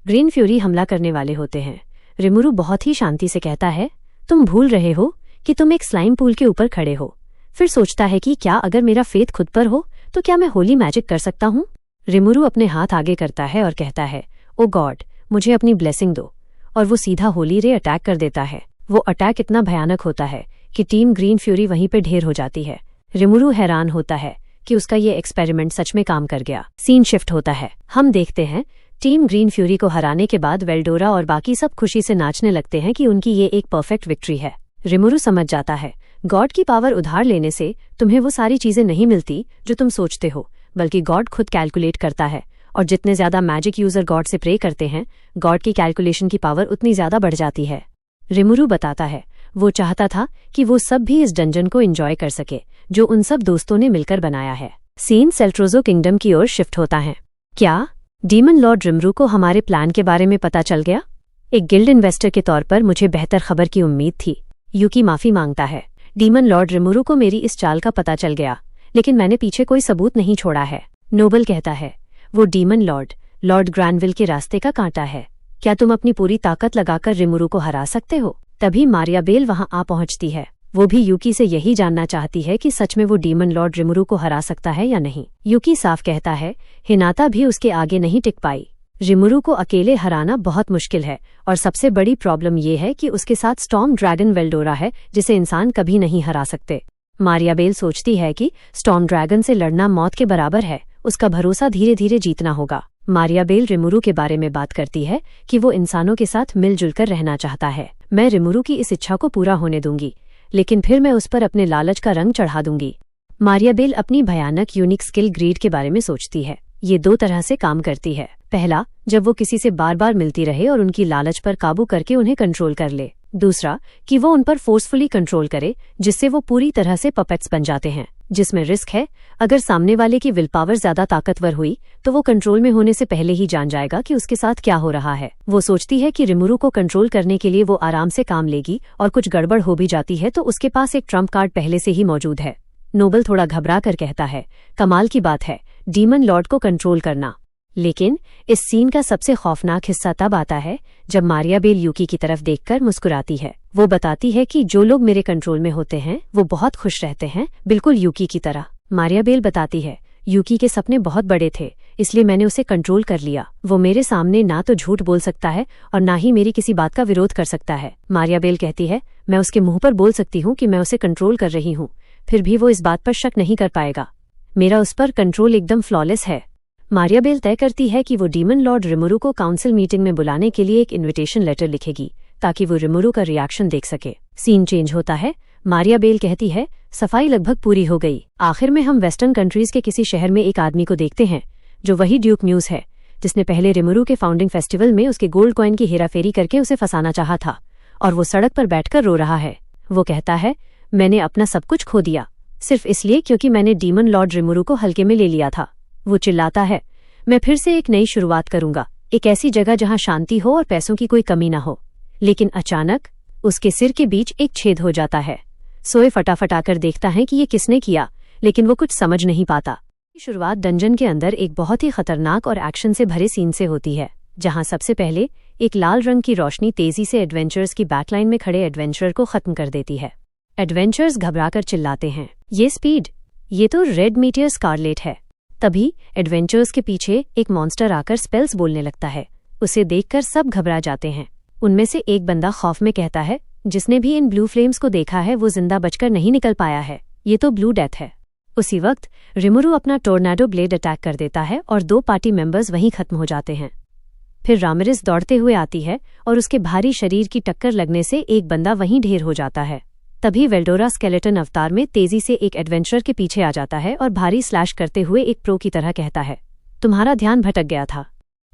S1: ग्रीन फ्यूरी हमला करने वाले होते हैं। रिमुरु बहुत ही शांति से कहता है, तुम भूल रहे हो कि तुम एक स्लाइम पूल के ऊपर खड़े हो। फिर सोचता है कि क्या अगर मेरा फेथ खुद पर हो तो क्या मैं होली मैजिक कर सकता हूँ। रिमुरु अपने हाथ आगे करता है और कहता है, ओ गॉड, मुझे अपनी ब्लेसिंग दो। और वो सीधा होली रे अटैक कर देता है। वो अटैक इतना भयानक होता है कि टीम ग्रीन फ्यूरी वहीं पे ढेर हो जाती है। रिमुरु हैरान होता है कि उसका ये एक्सपेरिमेंट सच में काम कर गया। सीन शिफ्ट होता है। हम देखते हैं टीम ग्रीन फ्यूरी को हराने के बाद वेल्डोरा और बाकी सब खुशी से नाचने लगते हैं कि उनकी ये एक परफेक्ट विक्ट्री है। रिमुरु समझ जाता है, गॉड की पावर उधार लेने से तुम्हें वो सारी चीजें नहीं मिलती जो तुम सोचते हो, बल्कि गॉड खुद कैलकुलेट करता है। और जितने ज्यादा मैजिक यूजर गॉड से प्रे करते हैं, गॉड की कैलकुलेशन की पावर उतनी ज्यादा बढ़ जाती है। रिमुरु बताता है, वो चाहता था कि वो सब भी इस डंजन को एंजॉय कर सके जो उन सब दोस्तों ने मिलकर बनाया है। सीन सेल्ट्रोजो किंगडम की ओर शिफ्ट होता है। क्या डीमन लॉर्ड रिमुरु को हमारे प्लान के बारे में पता चल गया? एक गिल्ड इन्वेस्टर के तौर पर मुझे बेहतर खबर की उम्मीद थी। यूकी माफी मांगता है। डीमन लॉर्ड रिमुरु को मेरी इस चाल का पता चल गया, लेकिन मैंने पीछे कोई सबूत नहीं छोड़ा है। नोबल कहता है, वो डीमन लॉर्ड ग्रैनविल के रास्ते का कांटा है। क्या तुम अपनी पूरी ताकत लगाकर रिमुरु को हरा सकते हो? तभी मारिया बेल वहां आ पहुंचती है। वो भी यूकी से यही जानना चाहती है कि सच में वो डीमन लॉर्ड रिमुरु को हरा सकता है या नहीं। यूकी साफ कहता है, हिनाता भी उसके आगे नहीं टिक पाई। रिमुरु को अकेले हराना बहुत मुश्किल है, और सबसे बड़ी प्रॉब्लम ये है कि उसके साथ स्टॉर्म ड्रैगन वेल्डोरा है जिसे इंसान कभी नहीं हरा सकते। मारिया बेल सोचती है कि स्टॉर्म ड्रैगन से लड़ना मौत के बराबर है, उसका भरोसा धीरे धीरे जीतना होगा। मारिया बेल रिमुरु के बारे में बात करती है कि वो इंसानों के साथ मिलजुल कर रहना चाहता है। मैं रिमुरु की इस इच्छा को पूरा होने दूंगी, लेकिन फिर मैं उस पर अपने लालच का रंग चढ़ा दूंगी। मारिया बेल अपनी भयानक यूनिक स्किल ग्रीड के बारे में सोचती है। ये दो तरह से काम करती है। पहला, जब वो किसी से बार बार मिलती रहे और उनकी लालच पर काबू करके उन्हें कंट्रोल कर ले। दूसरा, कि वो उन पर फोर्सफुली कंट्रोल करे, जिससे वो पूरी तरह से पपेट्स बन जाते हैं, जिसमें रिस्क है। अगर सामने वाले की विल पावर ज्यादा ताकतवर हुई तो वो कंट्रोल में होने से पहले ही जान जाएगा कि उसके साथ क्या हो रहा है। वो सोचती है कि रिमुरु को कंट्रोल करने के लिए वो आराम से काम लेगी, और कुछ गड़बड़ हो भी जाती है तो उसके पास एक ट्रम्प कार्ड पहले से ही मौजूद है। नोबल थोड़ा घबरा कर कहता है, कमाल की बात है डीमन लॉर्ड को कंट्रोल करना। लेकिन इस सीन का सबसे खौफनाक हिस्सा तब आता है जब मारिया बेल यूकी की तरफ देखकर मुस्कुराती है। वो बताती है कि जो लोग मेरे कंट्रोल में होते हैं वो बहुत खुश रहते हैं, बिल्कुल यूकी की तरह। मारिया बेल बताती है, यूकी के सपने बहुत बड़े थे, इसलिए मैंने उसे कंट्रोल कर लिया। वो मेरे सामने ना तो झूठ बोल सकता है और ना ही मेरी किसी बात का विरोध कर सकता है। मारिया बेल कहती है, मैं उसके मुंह पर बोल सकती हूँ कि मैं उसे कंट्रोल कर रही हूँ, फिर भी वो इस बात पर शक नहीं कर पाएगा। मेरा उस पर कंट्रोल एकदम फ्लॉलेस है। मारिया बेल तय करती है कि वो डीमन लॉर्ड रिमुरु को काउंसिल मीटिंग में बुलाने के लिए एक इनविटेशन लेटर लिखेगी, ताकि वो रिमुरु का रिएक्शन देख सके। सीन चेंज होता है। मारिया बेल कहती है, सफाई लगभग पूरी हो गई। आखिर में हम वेस्टर्न कंट्रीज के किसी शहर में एक आदमी को देखते हैं जो वही ड्यूक म्यूज है जिसने पहले रिमुरु के फाउंडिंग फेस्टिवल में उसके गोल्ड कॉइन की हेराफेरी करके उसे फंसाना चाहा था, और वो सड़क पर बैठकर रो रहा है। वो कहता है, मैंने अपना सब कुछ खो दिया, सिर्फ इसलिए क्योंकि मैंने डीमन लॉर्ड रिमुरु को हल्के में ले लिया था। वो चिल्लाता है, मैं फिर से एक नई शुरुआत करूंगा, एक ऐसी जगह जहां शांति हो और पैसों की कोई कमी ना हो। लेकिन अचानक उसके सिर के बीच एक छेद हो जाता है। सोए फटाफट आकर देखता है कि ये किसने किया, लेकिन वो कुछ समझ नहीं पाता। शुरुआत डंजन के अंदर एक बहुत ही खतरनाक और एक्शन से भरे सीन से होती है, जहां सबसे पहले एक लाल रंग की रोशनी तेजी से एडवेंचर्स की बैकलाइन में खड़े एडवेंचरर को खत्म कर देती है। एडवेंचर्स घबराकर चिल्लाते हैं, ये स्पीड, ये तो रेड मीटियर स्कारलेट है। तभी एडवेंचर्स के पीछे एक मॉन्स्टर आकर स्पेल्स बोलने लगता है। उसे देखकर सब घबरा जाते हैं। उनमें से एक बंदा खौफ में कहता है, जिसने भी इन ब्लू फ्लेम्स को देखा है वो जिंदा बचकर नहीं निकल पाया है, ये तो ब्लू डेथ है। उसी वक्त रिमुरु अपना टोर्नाडो ब्लेड अटैक कर देता है और 2 पार्टी मेंबर्स वहीं खत्म हो जाते हैं। फिर रामिरेस दौड़ते हुए आती है और उसके भारी शरीर की टक्कर लगने से एक बंदा वहीं ढेर हो जाता है। तभी वेल्डोरा स्केलेटन अवतार में तेजी से एक एडवेंचरर के पीछे आ जाता है और भारी स्लैश करते हुए एक प्रो की तरह कहता है, तुम्हारा ध्यान भटक गया था।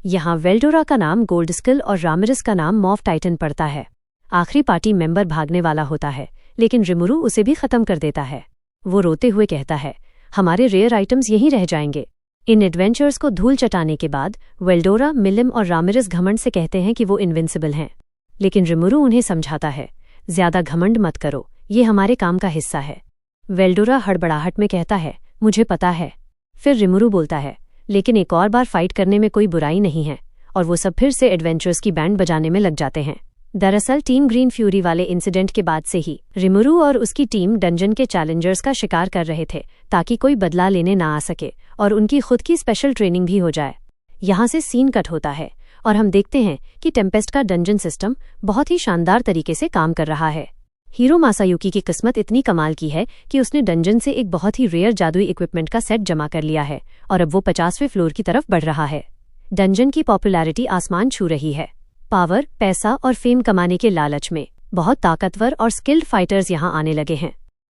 S1: यहाँ वेल्डोरा का नाम गोल्डस्किल और रामिरेस का नाम मॉफ टाइटन पड़ता है। आखिरी पार्टी मेंबर भागने वाला होता है, लेकिन रिमुरु उसे भी खत्म कर देता है। वो रोते हुए कहता है, हमारे रेयर आइटम्स यहीं रह जाएंगे। इन एडवेंचर्स को धूल चटाने के बाद वेल्डोरा, मिलिम और रामिरेस घमंड से कहते हैं कि वो इनविंसिबल हैं, लेकिन रिमुरु उन्हें समझाता है, ज्यादा घमंड मत करो, ये हमारे काम का हिस्सा है। वेल्डोरा हड़बड़ाहट में कहता है, मुझे पता है। फिर रिमुरु बोलता है, लेकिन एक और बार फाइट करने में कोई बुराई नहीं है, और वो सब फिर से एडवेंचर्स की बैंड बजाने में लग जाते हैं। दरअसल टीम ग्रीन फ्यूरी वाले इंसिडेंट के बाद से ही रिमुरु और उसकी टीम डंजन के चैलेंजर्स का शिकार कर रहे थे, ताकि कोई बदला लेने ना आ सके और उनकी खुद की स्पेशल ट्रेनिंग भी हो जाए। यहाँ से सीन कट होता है और हम देखते हैं कि टेम्पेस्ट का डंजन सिस्टम बहुत ही शानदार तरीके से काम कर रहा है। हीरो मासायुकी की किस्मत इतनी कमाल की है कि उसने डंजन से एक बहुत ही रेयर जादुई इक्विपमेंट का सेट जमा कर लिया है और अब वो 50वें फ्लोर की तरफ बढ़ रहा है। डंजन की पॉपुलैरिटी आसमान छू रही है। पावर, पैसा और फेम कमाने के लालच में बहुत ताकतवर और स्किल्ड फाइटर्स यहाँ आने लगे हैं।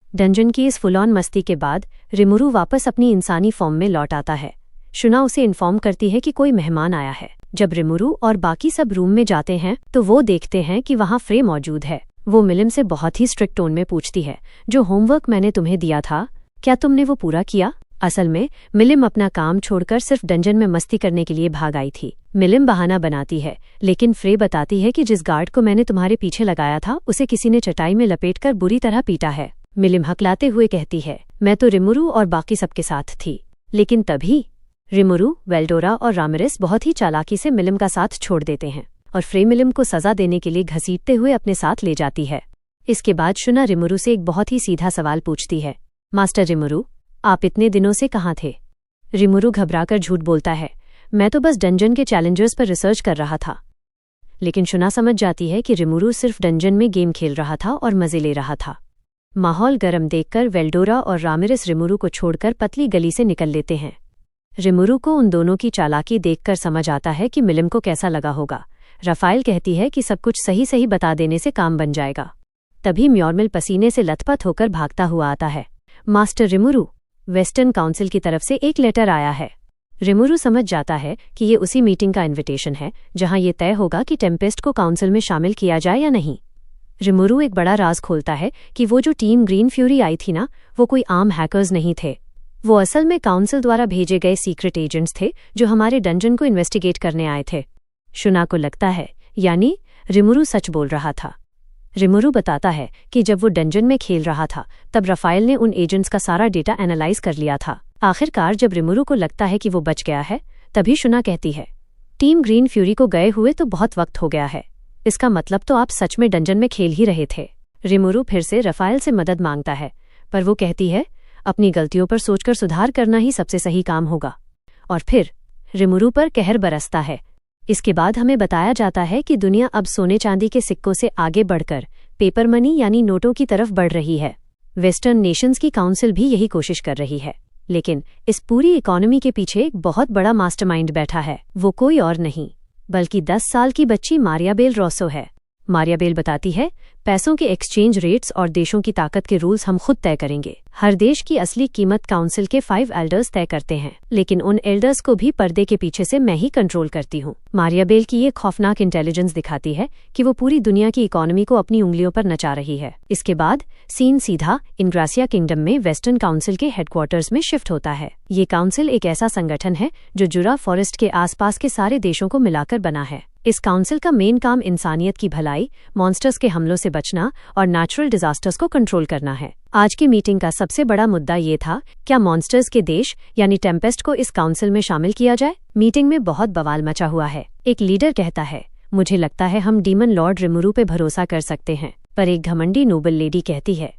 S1: डंजन की इस फुल ऑन मस्ती के बाद रिमुरु वापस अपनी इंसानी फॉर्म में लौट आता है। शुना उसे इन्फॉर्म करती है कि कोई मेहमान आया है। जब रिमुरु और बाकी सब रूम में जाते हैं तो वो देखते हैं कि वहाँ फ्रे मौजूद है। वो मिलिम से बहुत ही स्ट्रिक्ट टोन में पूछती है, जो होमवर्क मैंने तुम्हें दिया था, क्या तुमने वो पूरा किया? असल में मिलिम अपना काम छोड़कर सिर्फ डंजन में मस्ती करने के लिए भाग आई थी। मिलिम बहाना बनाती है, लेकिन फ्रे बताती है कि जिस गार्ड को मैंने तुम्हारे पीछे लगाया था उसे किसी ने चटाई में लपेटकर बुरी तरह पीटा है। मिलिम हकलाते हुए कहती है, मैं तो रिमुरु और बाकी सबके साथ थी। लेकिन तभी रिमुरु, वेल्डोरा और रामिरेस बहुत ही चालाकी से मिलिम का साथ छोड़ देते हैं और फ्रे मिलिम को सजा देने के लिए घसीटते हुए अपने साथ ले जाती है। इसके बाद शुना रिमुरु से एक बहुत ही सीधा सवाल पूछती है, मास्टर रिमुरु, आप इतने दिनों से कहाँ थे? रिमुरु घबराकर झूठ बोलता है, मैं तो बस डंजन के चैलेंजर्स पर रिसर्च कर रहा था। लेकिन शुना समझ जाती है कि रिमुरु सिर्फ डंजन में गेम खेल रहा था और मजे ले रहा था। माहौल गर्म देखकर वेल्डोरा और रामिरेस रिमुरु को छोड़कर पतली गली से निकल लेते हैं। रिमुरु को उन दोनों की चालाकी देखकर समझ आता है कि मिलिम को कैसा लगा होगा। रफाइल कहती है कि सब कुछ सही सही बता देने से काम बन जाएगा। तभी म्योरमिल पसीने से लथपथ होकर भागता हुआ आता है। मास्टर रिमुरु, वेस्टर्न काउंसिल की तरफ से एक लेटर आया है। रिमुरु समझ जाता है कि ये उसी मीटिंग का इन्विटेशन है जहां ये तय होगा कि टेम्पेस्ट को काउंसिल में शामिल किया जाए या नहीं। रिमुरु एक बड़ा राज खोलता है कि वो जो टीम ग्रीन फ्यूरी आई थी ना, वो कोई आम हैकर्स नहीं थे। वो असल में काउंसिल द्वारा भेजे गए सीक्रेट एजेंट्स थे जो हमारे डंजन को इन्वेस्टिगेट करने आए थे। शुना को लगता है, यानी रिमुरु सच बोल रहा था। रिमुरु बताता है कि जब वो डंजन में खेल रहा था तब रफाइल ने उन एजेंट्स का सारा डेटा एनालाइज कर लिया था। आखिरकार जब रिमुरु को लगता है कि वो बच गया है, तभी शुना कहती है, टीम ग्रीन फ्यूरी को गए हुए तो बहुत वक्त हो गया है। इसका मतलब तो आप सच में डंजन में खेल ही रहे थे। रिमुरु फिर से रफाइल से मदद मांगता है, पर वो कहती है, अपनी गलतियों पर सोचकर सुधार करना ही सबसे सही काम होगा। और फिर रिमुरु पर कहर बरसता है। इसके बाद हमें बताया जाता है कि दुनिया अब सोने चांदी के सिक्कों से आगे बढ़कर पेपर मनी यानी नोटों की तरफ बढ़ रही है। वेस्टर्न नेशंस की काउंसिल भी यही कोशिश कर रही है, लेकिन इस पूरी इकोनॉमी के पीछे एक बहुत बड़ा मास्टरमाइंड बैठा है। वो कोई और नहीं बल्कि 10 साल की बच्ची मारियाबेल रॉसो है। मारियाबेल बताती है, पैसों के एक्सचेंज रेट्स और देशों की ताकत के रूल्स हम खुद तय करेंगे। हर देश की असली कीमत काउंसिल के 5 एल्डर्स तय करते हैं, लेकिन उन एल्डर्स को भी पर्दे के पीछे से मैं ही कंट्रोल करती हूँ। मारियाबेल की ये खौफनाक इंटेलिजेंस दिखाती है कि वो पूरी दुनिया की इकोनॉमी को अपनी उंगलियों पर नचा रही है। इसके बाद सीन सीधा इनग्रासिया किंगडम में वेस्टर्न काउंसिल के हेडक्वार्टर्स में शिफ्ट होता है। ये काउंसिल एक ऐसा संगठन है जो जुरा फॉरेस्ट के आसपास के सारे देशों को मिलाकर बना है। इस काउंसिल का मेन काम इंसानियत की भलाई, मॉन्स्टर्स के हमलों से बचना और नेचुरल डिजास्टर्स को कंट्रोल करना है। आज की मीटिंग का सबसे बड़ा मुद्दा ये था, क्या मॉन्स्टर्स के देश यानी टेम्पेस्ट को इस काउंसिल में शामिल किया जाए। मीटिंग में बहुत बवाल मचा हुआ है। एक लीडर कहता है, मुझे लगता है हम डीमन लॉर्ड रिमुरु पे भरोसा कर सकते हैं। पर एक घमंडी नोबल लेडी कहती है,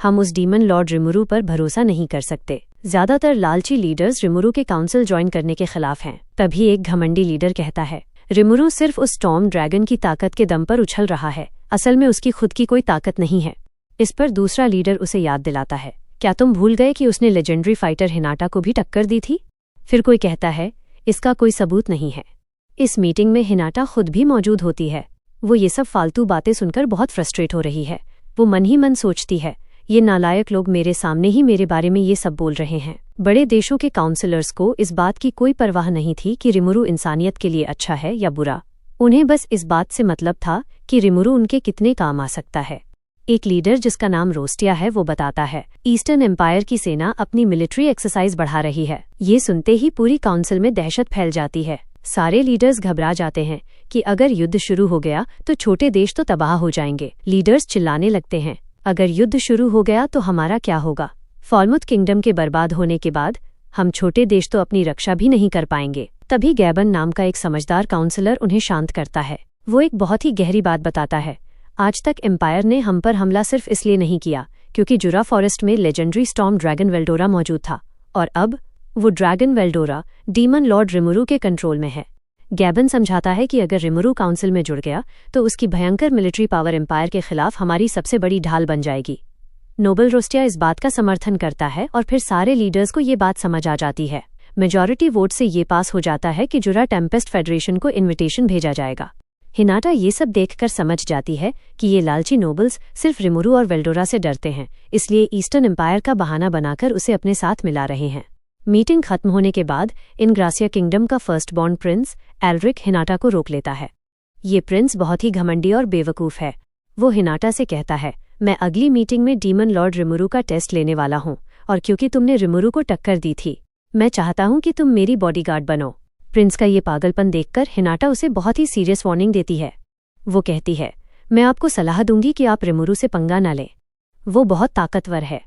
S1: हम उस डीमन लॉर्ड रिमुरु पर भरोसा नहीं कर सकते। ज्यादातर लालची लीडर्स रिमुरु के काउंसिल ज्वाइन करने के खिलाफ हैं। तभी एक घमंडी लीडर कहता है, रिमुरु सिर्फ उस स्टॉर्म ड्रैगन की ताकत के दम पर उछल रहा है, असल में उसकी खुद की कोई ताकत नहीं है। इस पर दूसरा लीडर उसे याद दिलाता है, क्या तुम भूल गए कि उसने लेजेंडरी फाइटर हिनाटा को भी टक्कर दी थी? फिर कोई कहता है, इसका कोई सबूत नहीं है। इस मीटिंग में हिनाटा खुद भी मौजूद होती है। वो ये सब फालतू बातें सुनकर बहुत फ्रस्ट्रेट हो रही है। वो मन ही मन सोचती है, ये नालायक लोग मेरे सामने ही मेरे बारे में ये सब बोल रहे हैं। बड़े देशों के काउंसलर्स को इस बात की कोई परवाह नहीं थी कि रिमुरु इंसानियत के लिए अच्छा है या बुरा। उन्हें बस इस बात से मतलब था कि रिमुरु उनके कितने काम आ सकता है। एक लीडर जिसका नाम रोस्टिया है वो बताता है, ईस्टर्न एम्पायर की सेना अपनी मिलिट्री एक्सरसाइज बढ़ा रही है। ये सुनते ही पूरी काउंसिल में दहशत फैल जाती है। सारे लीडर्स घबरा जाते हैं कि अगर युद्ध शुरू हो गया तो छोटे देश तो तबाह हो जाएंगे। लीडर्स चिल्लाने लगते हैं, अगर युद्ध शुरू हो गया तो हमारा क्या होगा? फॉलमुथ किंगडम के बर्बाद होने के बाद हम छोटे देश तो अपनी रक्षा भी नहीं कर पाएंगे। तभी गैबन नाम का एक समझदार काउंसलर उन्हें शांत करता है। वो एक बहुत ही गहरी बात बताता है, आज तक एम्पायर ने हम पर हमला सिर्फ इसलिए नहीं किया क्योंकि जुरा फॉरेस्ट में लेजेंडरी स्टॉर्म ड्रैगन वेल्डोरा मौजूद था, और अब वो ड्रैगन वेल्डोरा डीमन लॉर्ड रिमुरु के कंट्रोल में है। गैबन समझाता है कि अगर रिमुरु काउंसिल में जुड़ गया तो उसकी भयंकर मिलिट्री पावर एम्पायर के खिलाफ हमारी सबसे बड़ी ढाल बन जाएगी। नोबल रोस्टिया इस बात का समर्थन करता है और फिर सारे लीडर्स को ये बात समझ आ जाती है। मेजॉरिटी वोट से ये पास हो जाता है कि जुरा टेम्पेस्ट फेडरेशन को इन्विटेशन भेजा जाएगा। हिनाटा ये सब देखकर समझ जाती है कि ये लालची नोबल्स सिर्फ रिमुरु और वेल्डोरा से डरते हैं, इसलिए ईस्टर्न एम्पायर का बहाना बनाकर उसे अपने साथ मिला रहे हैं। मीटिंग खत्म होने के बाद इनग्रासिया किंगडम का first born Prince Elric Hinata को रोक लेता है। ये प्रिंस बहुत ही घमंडी और बेवकूफ़ है। वो हिनाटा से कहता है, मैं अगली मीटिंग में डीमन लॉर्ड रिमुरु का टेस्ट लेने वाला हूँ, और क्योंकि तुमने रिमुरु को टक्कर दी थी, मैं चाहता हूँ कि तुम मेरी बॉडीगार्ड बनो। प्रिंस का ये पागलपन देखकर हिनाटा उसे बहुत ही सीरियस वार्निंग देती है। वो कहती है, मैं आपको सलाह दूंगी कि आप रिमुरु से पंगा न लें। वो बहुत ताकतवर है।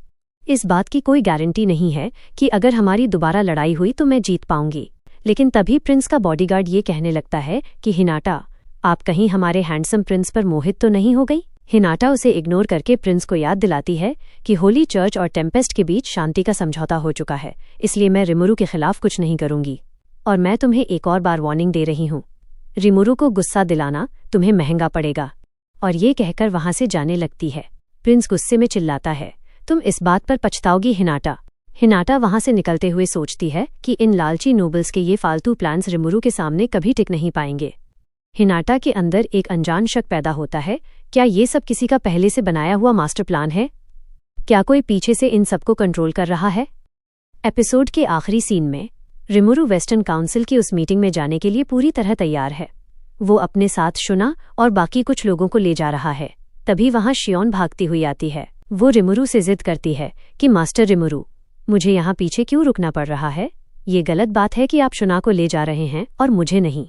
S1: इस बात की कोई गारंटी नहीं है कि अगर हमारी दोबारा लड़ाई हुई तो मैं जीत पाऊंगी। लेकिन तभी प्रिंस का बॉडीगार्ड ये कहने लगता है कि हिनाटा, आप कहीं हमारे हैंडसम प्रिंस पर मोहित तो नहीं हो गई? हिनाटा उसे इग्नोर करके प्रिंस को याद दिलाती है कि होली चर्च और टेम्पेस्ट के बीच शांति का समझौता हो चुका है, इसलिए मैं रिमुरु के खिलाफ कुछ नहीं करूंगी। और मैं तुम्हें एक और बार वार्निंग दे रही हूँ, रिमुरु को गुस्सा दिलाना तुम्हें महंगा पड़ेगा। और ये कहकर वहां से जाने लगती है। प्रिंस गुस्से में चिल्लाता है, तुम इस बात पर पछताओगी हिनाटा। हिनाटा वहां से निकलते हुए सोचती है कि इन लालची नोबल्स के ये फालतू प्लान्स रिमुरु के सामने कभी टिक नहीं पाएंगे। हिनाटा के अंदर एक अनजान शक पैदा होता है, क्या ये सब किसी का पहले से बनाया हुआ मास्टर प्लान है? क्या कोई पीछे से इन सबको कंट्रोल कर रहा है? एपिसोड के आखिरी सीन में रिमुरु वेस्टर्न काउंसिल की उस मीटिंग में जाने के लिए पूरी तरह तैयार है। वो अपने साथ शुना और बाकी कुछ लोगों को ले जा रहा है। तभी वहां शियोन भागती हुई आती है। वो रिमुरु से जिद करती है कि मास्टर रिमुरु, मुझे यहाँ पीछे क्यों रुकना पड़ रहा है? ये गलत बात है कि आप शुना को ले जा रहे हैं और मुझे नहीं।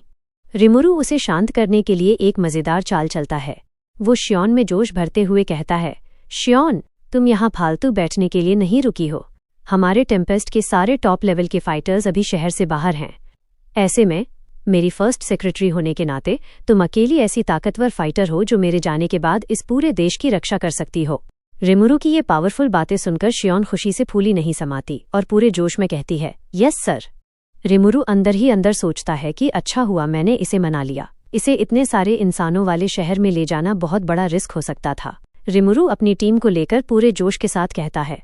S1: रिमुरु उसे शांत करने के लिए एक मजेदार चाल चलता है। वो शियोन में जोश भरते हुए कहता है, शियोन, तुम यहाँ फालतू बैठने के लिए नहीं रुकी हो। हमारे टेम्पेस्ट के सारे टॉप लेवल के फाइटर्स अभी शहर से बाहर हैं। ऐसे में मेरी फर्स्ट सेक्रेटरी होने के नाते तुम अकेली ऐसी ताकतवर फाइटर हो जो मेरे जाने के बाद इस पूरे देश की रक्षा कर सकती हो। रिमुरु की ये पावरफुल बातें सुनकर शियोन खुशी से फूली नहीं समाती और पूरे जोश में कहती है, यस सर। रिमुरु अंदर ही अंदर सोचता है कि अच्छा हुआ मैंने इसे मना लिया। इसे इतने सारे इंसानों वाले शहर में ले जाना बहुत बड़ा रिस्क हो सकता था। रिमुरु अपनी टीम को लेकर पूरे जोश के साथ कहता है,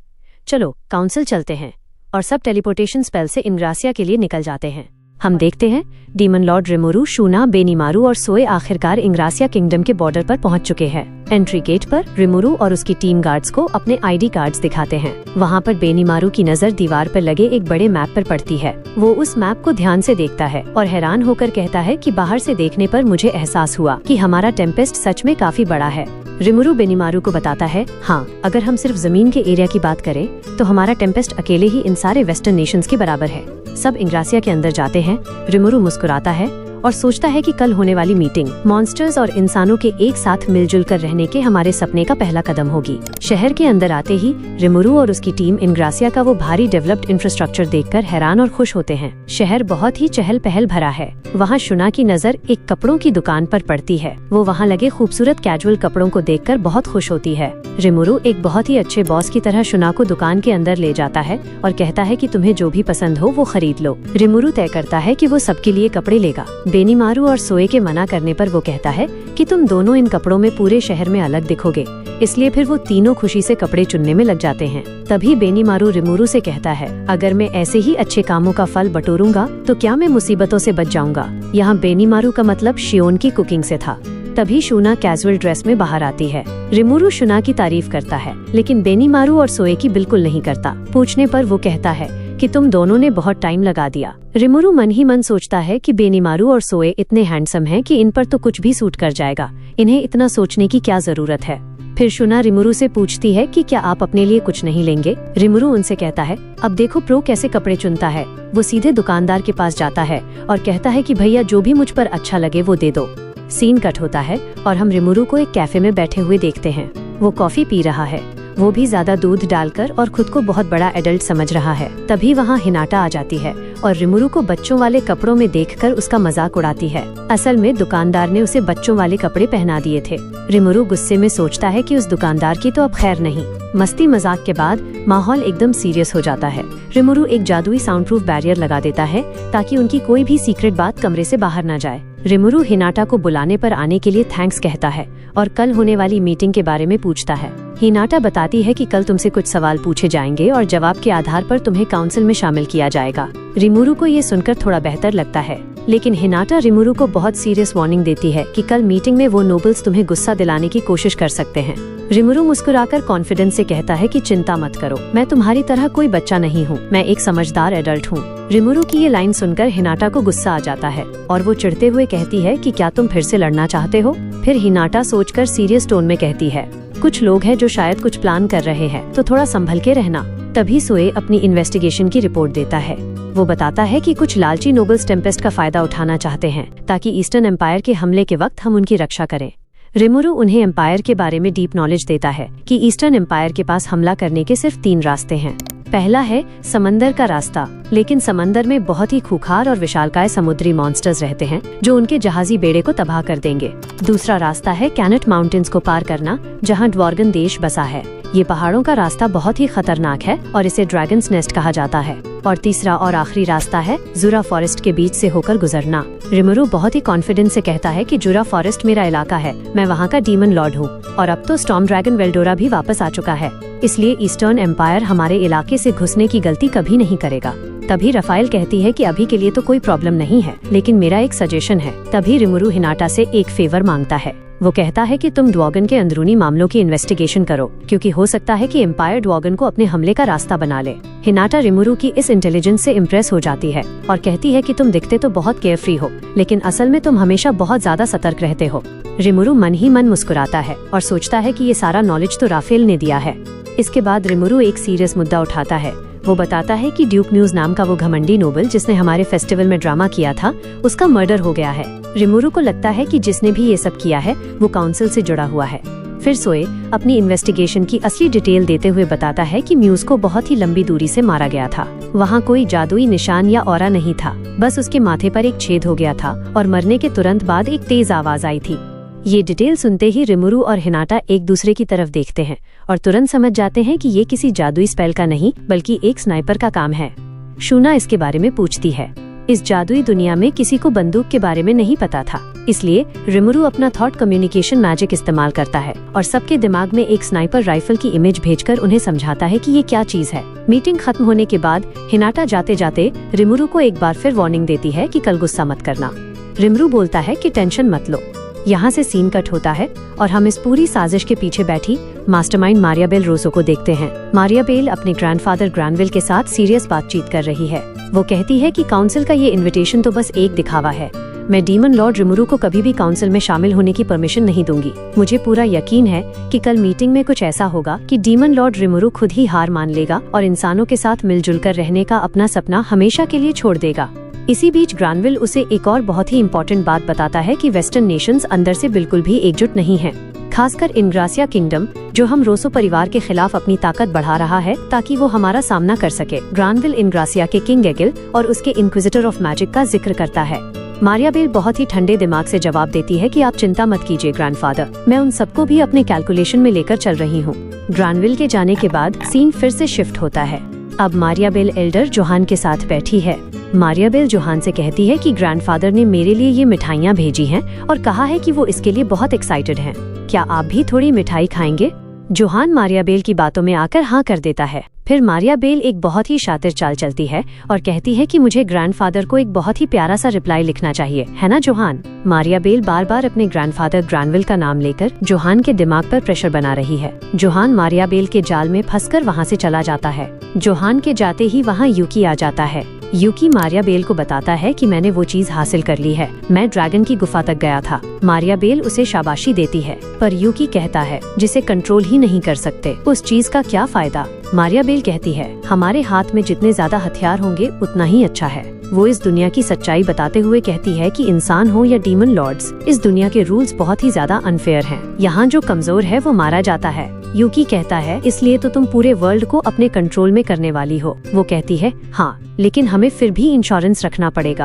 S1: चलो काउंसिल चलते हैं, और सब टेलीपोर्टेशन स्पेल से इनग्रासिया के लिए निकल जाते हैं। हम देखते हैं डीमन लॉर्ड रिमुरु, शूना, बेनीमारू और सोए आखिरकार इंग्रासिया किंगडम के बॉर्डर पर पहुंच चुके हैं। एंट्री गेट पर रिमुरु और उसकी टीम गार्ड्स को अपने आईडी कार्ड्स दिखाते हैं। वहां पर बेनीमारू की नजर दीवार पर लगे एक बड़े मैप पर पड़ती है। वो उस मैप को ध्यान से देखता है और हैरान होकर कहता है कि बाहर से देखने पर मुझे एहसास हुआ कि हमारा टेम्पेस्ट सच में काफी बड़ा है। रिमुरु बेनीमारू को बताता है, हाँ, अगर हम सिर्फ जमीन के एरिया की बात करें तो हमारा टेम्पेस्ट अकेले ही इन सारे वेस्टर्न नेशंस के बराबर है। सब इंग्रासिया के अंदर जाते हैं। रिमुरु मुस्कुराता है और सोचता है कि कल होने वाली मीटिंग मॉन्स्टर्स और इंसानों के एक साथ मिलजुल कर रहने के हमारे सपने का पहला कदम होगी। शहर के अंदर आते ही रिमुरु और उसकी टीम इंग्रासिया का वो भारी डेवलप्ड इंफ्रास्ट्रक्चर देखकर हैरान और खुश होते हैं। शहर बहुत ही चहल पहल भरा है। वहाँ शुना की नजर एक कपड़ों की दुकान पर पड़ती है। वो वहाँ लगे खूबसूरत कैजुअल कपड़ों को देखकर बहुत खुश होती है। रिमुरु एक बहुत ही अच्छे बॉस की तरह शुना को दुकान के अंदर ले जाता है और कहता है कि तुम्हें जो भी पसंद हो वो खरीद लो। रिमुरु तय करता है कि वो सबके लिए कपड़े लेगा। बेनीमारू और सोए के मना करने पर वो कहता है कि तुम दोनों इन कपड़ों में पूरे शहर में अलग दिखोगे। इसलिए फिर वो तीनों खुशी से कपड़े चुनने में लग जाते हैं। तभी बेनीमारू रिमुरु से कहता है, अगर मैं ऐसे ही अच्छे कामों का फल बटोरूंगा तो क्या मैं मुसीबतों से बच जाऊंगा। यहाँ बेनीमारू का मतलब शियोन की कुकिंग से था। तभी शूना कैजुअल ड्रेस में बाहर आती है। रिमुरु शुना की तारीफ करता है, लेकिन बेनीमारू और सोए की बिल्कुल नहीं करता। पूछने पर वो कहता है कि तुम दोनों ने बहुत टाइम लगा दिया। रिमुरु मन ही मन सोचता है कि बेनीमारू और सोए इतने हैंडसम हैं कि इन पर तो कुछ भी सूट कर जाएगा, इन्हें इतना सोचने की क्या जरूरत है। फिर शुना रिमुरु से पूछती है कि क्या आप अपने लिए कुछ नहीं लेंगे। रिमुरु उनसे कहता है, अब देखो प्रो कैसे कपड़े चुनता है। वो सीधे दुकानदार के पास जाता है और कहता है कि भैया जो भी मुझ पर अच्छा लगे वो दे दो। सीन कट होता है और हम रिमुरु को एक कैफे में बैठे हुए देखते हैं। वो कॉफी पी रहा है, वो भी ज्यादा दूध डालकर, और खुद को बहुत बड़ा एडल्ट समझ रहा है। तभी वहाँ हिनाटा आ जाती है और रिमुरु को बच्चों वाले कपड़ों में देखकर उसका मजाक उड़ाती है। असल में दुकानदार ने उसे बच्चों वाले कपड़े पहना दिए थे। रिमुरु गुस्से में सोचता है कि उस दुकानदार की तो अब खैर नहीं। मस्ती मजाक के बाद माहौल एकदम सीरियस हो जाता है। रिमुरु एक जादुई साउंड प्रूफ बैरियर लगा देता है ताकि उनकी कोई भी सीक्रेट बात कमरे से बाहर न जाए। रिमुरु हिनाटा को बुलाने पर आने के लिए थैंक्स कहता है और कल होने वाली मीटिंग के बारे में पूछता है। हिनाटा बताती है कि कल तुमसे कुछ सवाल पूछे जाएंगे और जवाब के आधार पर तुम्हें काउंसिल में शामिल किया जाएगा। रिमुरु को ये सुनकर थोड़ा बेहतर लगता है, लेकिन हिनाटा रिमुरु को बहुत सीरियस वार्निंग देती है कि कल मीटिंग में वो नोबल्स तुम्हें गुस्सा दिलाने की कोशिश कर सकते हैं। रिमुरु मुस्कुराकर कॉन्फिडेंस से कहता है कि चिंता मत करो, मैं तुम्हारी तरह कोई बच्चा नहीं हूँ, मैं एक समझदार एडल्ट हूँ। रिमुरु की ये लाइन सुनकर हिनाटा को गुस्सा आ जाता है और वो चिढ़ते हुए कहती है कि क्या तुम फिर से लड़ना चाहते हो। फिर हिनाटा सोचकर सीरियस टोन में कहती है, कुछ लोग हैं जो शायद कुछ प्लान कर रहे हैं, तो थोड़ा संभल के रहना। तभी सोए अपनी इन्वेस्टिगेशन की रिपोर्ट देता है। वो बताता है कि कुछ लालची नोबल्स टेम्पेस्ट का फायदा उठाना चाहते हैं ताकि ईस्टर्न एम्पायर के हमले के वक्त हम उनकी रक्षा करें। रिमुरु उन्हें एम्पायर के बारे में डीप नॉलेज देता है कि ईस्टर्न एम्पायर के पास हमला करने के सिर्फ 3 रास्ते हैं। पहला है समंदर का रास्ता, लेकिन समंदर में बहुत ही खूंखार और विशालकाय समुद्री मॉन्स्टर्स रहते हैं जो उनके जहाजी बेड़े को तबाह कर देंगे। दूसरा रास्ता है कैनेट माउंटेन्स को पार करना, जहां ड्वार्गन देश बसा है। ये पहाड़ों का रास्ता बहुत ही खतरनाक है और इसे ड्रैगन्स नेस्ट कहा जाता है। और तीसरा और आखिरी रास्ता है जुरा फॉरेस्ट के बीच से होकर गुजरना। रिमुरु बहुत ही कॉन्फिडेंस से कहता है कि जुरा फॉरेस्ट मेरा इलाका है, मैं वहाँ का डीमन लॉर्ड हूँ और अब तो स्टॉर्म ड्रैगन वेल्डोरा भी वापस आ चुका है, इसलिए ईस्टर्न एम्पायर हमारे इलाके से घुसने की गलती कभी नहीं करेगा। तभी रफाइल कहती है कि अभी के लिए तो कोई प्रॉब्लम नहीं है, लेकिन मेरा एक सजेशन है। तभी रिमुरु हिनाटा से एक फेवर मांगता है। वो कहता है कि तुम ड्वॉगन के अंदरूनी मामलों की इन्वेस्टिगेशन करो, क्योंकि हो सकता है कि एम्पायर ड्वॉगन को अपने हमले का रास्ता बना ले। हिनाटा रिमुरु की इस इंटेलिजेंस से इम्प्रेस हो जाती है और कहती है कि तुम दिखते तो बहुत केयरफ्री हो, लेकिन असल में तुम हमेशा बहुत ज्यादा सतर्क रहते हो। रिमुरु मन ही मन मुस्कुराता है और सोचता है कि ये सारा नॉलेज तो राफेल ने दिया है। इसके बाद रिमुरु एक सीरियस मुद्दा उठाता है। वो बताता है कि ड्यूक म्यूज नाम का वो घमंडी नोबल जिसने हमारे फेस्टिवल में ड्रामा किया था, उसका मर्डर हो गया है। रिमुरु को लगता है कि जिसने भी ये सब किया है वो काउंसिल से जुड़ा हुआ है। फिर सोए अपनी इन्वेस्टिगेशन की असली डिटेल देते हुए बताता है कि म्यूज को बहुत ही लंबी दूरी से मारा गया था। वहाँ कोई जादुई निशान या ऑरा नहीं था, बस उसके माथे पर एक छेद हो गया था और मरने के तुरंत बाद एक तेज आवाज आई थी। ये डिटेल सुनते ही रिमुरु और हिनाटा एक दूसरे की तरफ देखते हैं और तुरंत समझ जाते हैं कि ये किसी जादुई स्पेल का नहीं बल्कि एक स्नाइपर का काम है। शुना इसके बारे में पूछती है। इस जादुई दुनिया में किसी को बंदूक के बारे में नहीं पता था, इसलिए रिमुरु अपना थॉट कम्युनिकेशन मैजिक इस्तेमाल करता है और सबके दिमाग में एक स्नाइपर राइफल की इमेज भेजकर उन्हें समझाता है कि ये क्या चीज है। मीटिंग खत्म होने के बाद हिनाटा जाते जाते रिमुरु को एक बार फिर वार्निंग देती है कि कल गुस्सा मत करना। रिमुरु बोलता है कि टेंशन मत लो। यहाँ से सीन कट होता है और हम इस पूरी साजिश के पीछे बैठी मास्टरमाइंड मारियाबेल रोसो को देखते हैं। मारियाबेल अपने ग्रैंडफादर ग्रैनविल के साथ सीरियस बातचीत कर रही है। वो कहती है कि काउंसिल का ये इनविटेशन तो बस एक दिखावा है। मैं डीमन लॉर्ड रिमुरु को कभी भी काउंसिल में शामिल होने की परमिशन नहीं दूंगी। मुझे पूरा यकीन है कि कल मीटिंग में कुछ ऐसा होगा कि डीमन लॉर्ड रिमुरु खुद ही हार मान लेगा और इंसानों के साथ मिलजुल कर रहने का अपना सपना हमेशा के लिए छोड़ देगा। इसी बीच ग्रैनविल उसे एक और बहुत ही इम्पोर्टेंट बात बताता है कि वेस्टर्न नेशंस अंदर से बिल्कुल भी एकजुट नहीं हैं। खासकर इनग्रासिया किंगडम, जो हम रोसो परिवार के खिलाफ अपनी ताकत बढ़ा रहा है ताकि वो हमारा सामना कर सके। ग्रैनविल इनग्रासिया के किंग एगिल और उसके इंक्विजिटर ऑफ मैजिक का जिक्र करता है। मारियाबेल बहुत ही ठंडे दिमाग से जवाब देती है कि आप चिंता मत कीजिए ग्रैंडफादर, मैं उन सबको भी अपने कैलकुलेशन में लेकर चल रही हूँ। ग्रैनविल के जाने के बाद सीन फिर से शिफ्ट होता है। अब मारियाबेल एल्डर जोहान के साथ बैठी है। मारियाबेल जोहान से कहती है कि ग्रैंडफादर ने मेरे लिए ये मिठाइयाँ भेजी हैं और कहा है कि वो इसके लिए बहुत एक्साइटेड हैं। क्या आप भी थोड़ी मिठाई खाएंगे? जोहान मारियाबेल की बातों में आकर हाँ कर देता है। फिर मारिया बेल एक बहुत ही शातिर चाल चलती है और कहती है कि मुझे ग्रैंडफादर को एक बहुत ही प्यारा सा रिप्लाई लिखना चाहिए, है ना जोहान। मारिया बेल बार बार अपने ग्रैंडफादर ग्रैनविल का नाम लेकर जोहान के दिमाग पर प्रेशर बना रही है। जोहान मारिया बेल के जाल में फंसकर वहाँ से चला जाता है। जोहान के जाते ही वहाँ यूकी आ जाता है। यूकी मारिया बेल को बताता है कि मैंने वो चीज हासिल कर ली है, मैं ड्रैगन की गुफा तक गया था। मारिया बेल उसे शाबाशी देती है, पर यूकी कहता है जिसे कंट्रोल ही नहीं कर सकते उस चीज का क्या फायदा। मारिया बेल कहती है हमारे हाथ में जितने ज्यादा हथियार होंगे उतना ही अच्छा है। वो इस दुनिया की सच्चाई बताते हुए कहती है कि इंसान हो या डीमन लॉर्ड्स, इस दुनिया के रूल्स बहुत ही ज्यादा अनफेयर हैं। यहाँ जो कमजोर है वो मारा जाता है। यूकी कहता है इसलिए तो तुम पूरे वर्ल्ड को अपने कंट्रोल में करने वाली हो। वो कहती है हाँ, लेकिन हमें फिर भी इंश्योरेंस रखना पड़ेगा।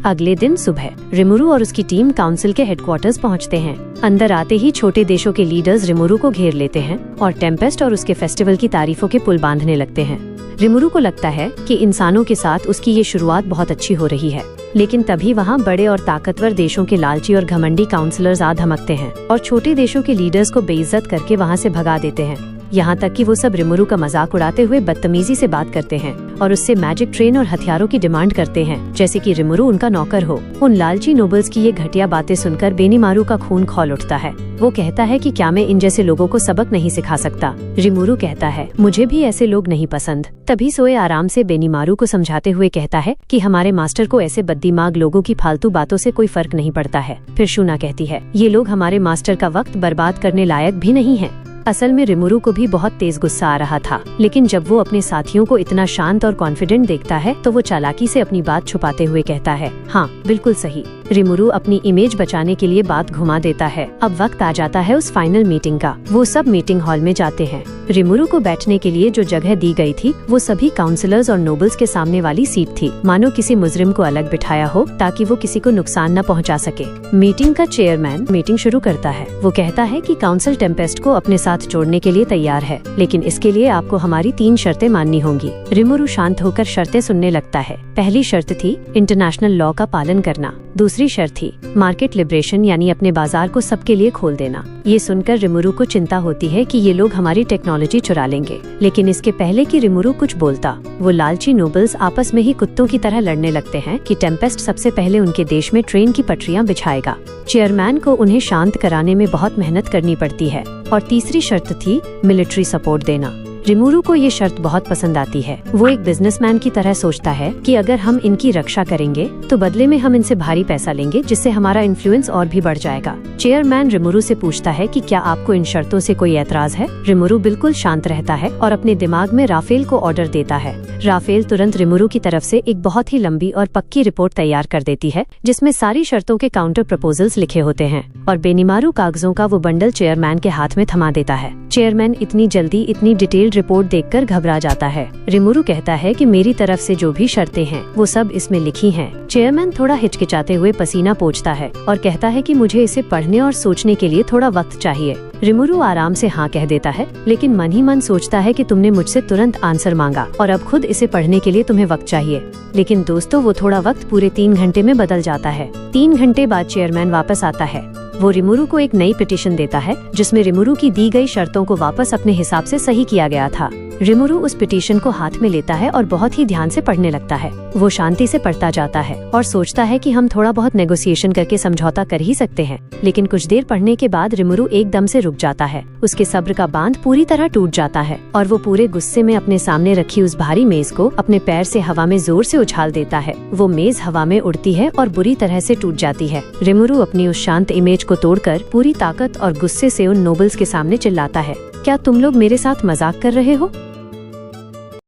S1: अगले दिन सुबह रिमुरु और उसकी टीम काउंसिल के हेडक्वार्टर्स पहुंचते हैं। अंदर आते ही छोटे देशों के लीडर्स रिमुरु को घेर लेते हैं और टेम्पेस्ट और उसके फेस्टिवल की तारीफों के पुल बांधने लगते हैं। रिमुरु को लगता है कि इंसानों के साथ उसकी ये शुरुआत बहुत अच्छी हो रही है, लेकिन तभी वहाँ बड़े और ताकतवर देशों के लालची और घमंडी काउंसलर्स आ धमकते हैं और छोटे देशों के लीडर्स को बेइज्जत करके वहाँ से भगा देते हैं। यहाँ तक कि वो सब रिमुरु का मजाक उड़ाते हुए बदतमीजी से बात करते हैं और उससे मैजिक ट्रेन और हथियारों की डिमांड करते हैं, जैसे कि रिमुरु उनका नौकर हो। उन लालची नोबल्स की ये घटिया बातें सुनकर बेनीमारू का खून खौल उठता है। वो कहता है कि क्या मैं इन जैसे लोगों को सबक नहीं सिखा सकता। रिमुरु कहता है मुझे भी ऐसे लोग नहीं पसंद। तभी सोए आराम से बेनीमारू को समझाते हुए कहता है कि हमारे मास्टर को ऐसे बददिमाग लोगों की फालतू बातों से कोई फर्क नहीं पड़ता है। फिर शूना कहती है ये लोग हमारे मास्टर का वक्त बर्बाद करने लायक भी नहीं है। असल में रिमुरु को भी बहुत तेज गुस्सा आ रहा था, लेकिन जब वो अपने साथियों को इतना शांत और कॉन्फिडेंट देखता है तो वो चालाकी से अपनी बात छुपाते हुए कहता है हाँ बिल्कुल सही। रिमुरु अपनी इमेज बचाने के लिए बात घुमा देता है। अब वक्त आ जाता है उस फाइनल मीटिंग का। वो सब मीटिंग हॉल में जाते हैं। रिमुरु को बैठने के लिए जो जगह दी गई थी वो सभी काउंसलर्स और नोबल्स के सामने वाली सीट थी, मानो किसी मुजरिम को अलग बिठाया हो ताकि वो किसी को नुकसान न पहुंचा सके। मीटिंग का चेयरमैन मीटिंग शुरू करता है। वो कहता है कि काउंसिल टेम्पेस्ट को अपने साथ जोड़ने के लिए तैयार है, लेकिन इसके लिए आपको हमारी 3 शर्तें माननी होंगी। रिमुरु शांत होकर शर्तें सुनने लगता है। पहली शर्त थी इंटरनेशनल लॉ का पालन करना। दूसरी शर्त थी मार्केट लिबरेशन, यानी अपने बाजार को सबके लिए खोल देना। ये सुनकर रिमुरु को चिंता होती है कि ये लोग हमारी टेक्नोलॉजी चुरा लेंगे, लेकिन इसके पहले कि रिमुरु कुछ बोलता वो लालची नोबल्स आपस में ही कुत्तों की तरह लड़ने लगते हैं कि टेम्पेस्ट सबसे पहले उनके देश में ट्रेन की पटरियां बिछाएगा। चेयरमैन को उन्हें शांत कराने में बहुत मेहनत करनी पड़ती है। और तीसरी शर्त थी मिलिट्री सपोर्ट देना। रिमुरु को ये शर्त बहुत पसंद आती है। वो एक बिजनेसमैन की तरह सोचता है कि अगर हम इनकी रक्षा करेंगे तो बदले में हम इनसे भारी पैसा लेंगे, जिससे हमारा इन्फ्लुएंस और भी बढ़ जाएगा। चेयरमैन रिमुरु से पूछता है कि क्या आपको इन शर्तों से कोई एतराज है। रिमुरु बिल्कुल शांत रहता है और अपने दिमाग में राफेल को ऑर्डर देता है। राफेल तुरंत रिमुरु की तरफ से एक बहुत ही लंबी और पक्की रिपोर्ट तैयार कर देती है, जिसमें सारी शर्तों के काउंटर प्रपोजल्स लिखे होते हैं और बेनीमारू कागजों का वो बंडल चेयरमैन के हाथ में थमा देता है। चेयरमैन इतनी जल्दी इतनी डिटेल्ड रिपोर्ट देखकर घबरा जाता है। रिमुरु कहता है कि मेरी तरफ से जो भी शर्तें हैं वो सब इसमें लिखी हैं। चेयरमैन थोड़ा हिचकिचाते हुए पसीना पोंछता है और कहता है कि मुझे इसे पढ़ने और सोचने के लिए थोड़ा वक्त चाहिए। रिमुरु आराम से हाँ कह देता है, लेकिन मन ही मन सोचता है कि तुमने मुझसे तुरंत आंसर मांगा और अब खुद इसे पढ़ने के लिए तुम्हें वक्त चाहिए। लेकिन दोस्तों, वो थोड़ा वक्त पूरे 3 घंटे में बदल जाता है। 3 घंटे बाद चेयरमैन वापस आता है। वो रिमुरु को एक नई पिटीशन देता है, जिसमें रिमुरु की दी गई शर्तों को वापस अपने हिसाब से सही किया गया था। रिमुरु उस पिटीशन को हाथ में लेता है और बहुत ही ध्यान से पढ़ने लगता है। वो शांति से पढ़ता जाता है और सोचता है कि हम थोड़ा बहुत नेगोशिएशन करके समझौता कर ही सकते हैं। लेकिन कुछ देर पढ़ने के बाद रिमुरु एकदम से रुक जाता है। उसके सब्र का बांध पूरी तरह टूट जाता है और वो पूरे गुस्से में अपने सामने रखी उस भारी मेज को अपने पैर से हवा में जोर से उछाल देता है। वो मेज हवा में उड़ती है और बुरी तरह से टूट जाती है। रिमुरु अपनी उस शांत इमेज को तोड़कर पूरी ताकत और गुस्से से उन नोबल्स के सामने चिल्लाता है, क्या तुम लोग मेरे साथ मजाक कर रहे हो?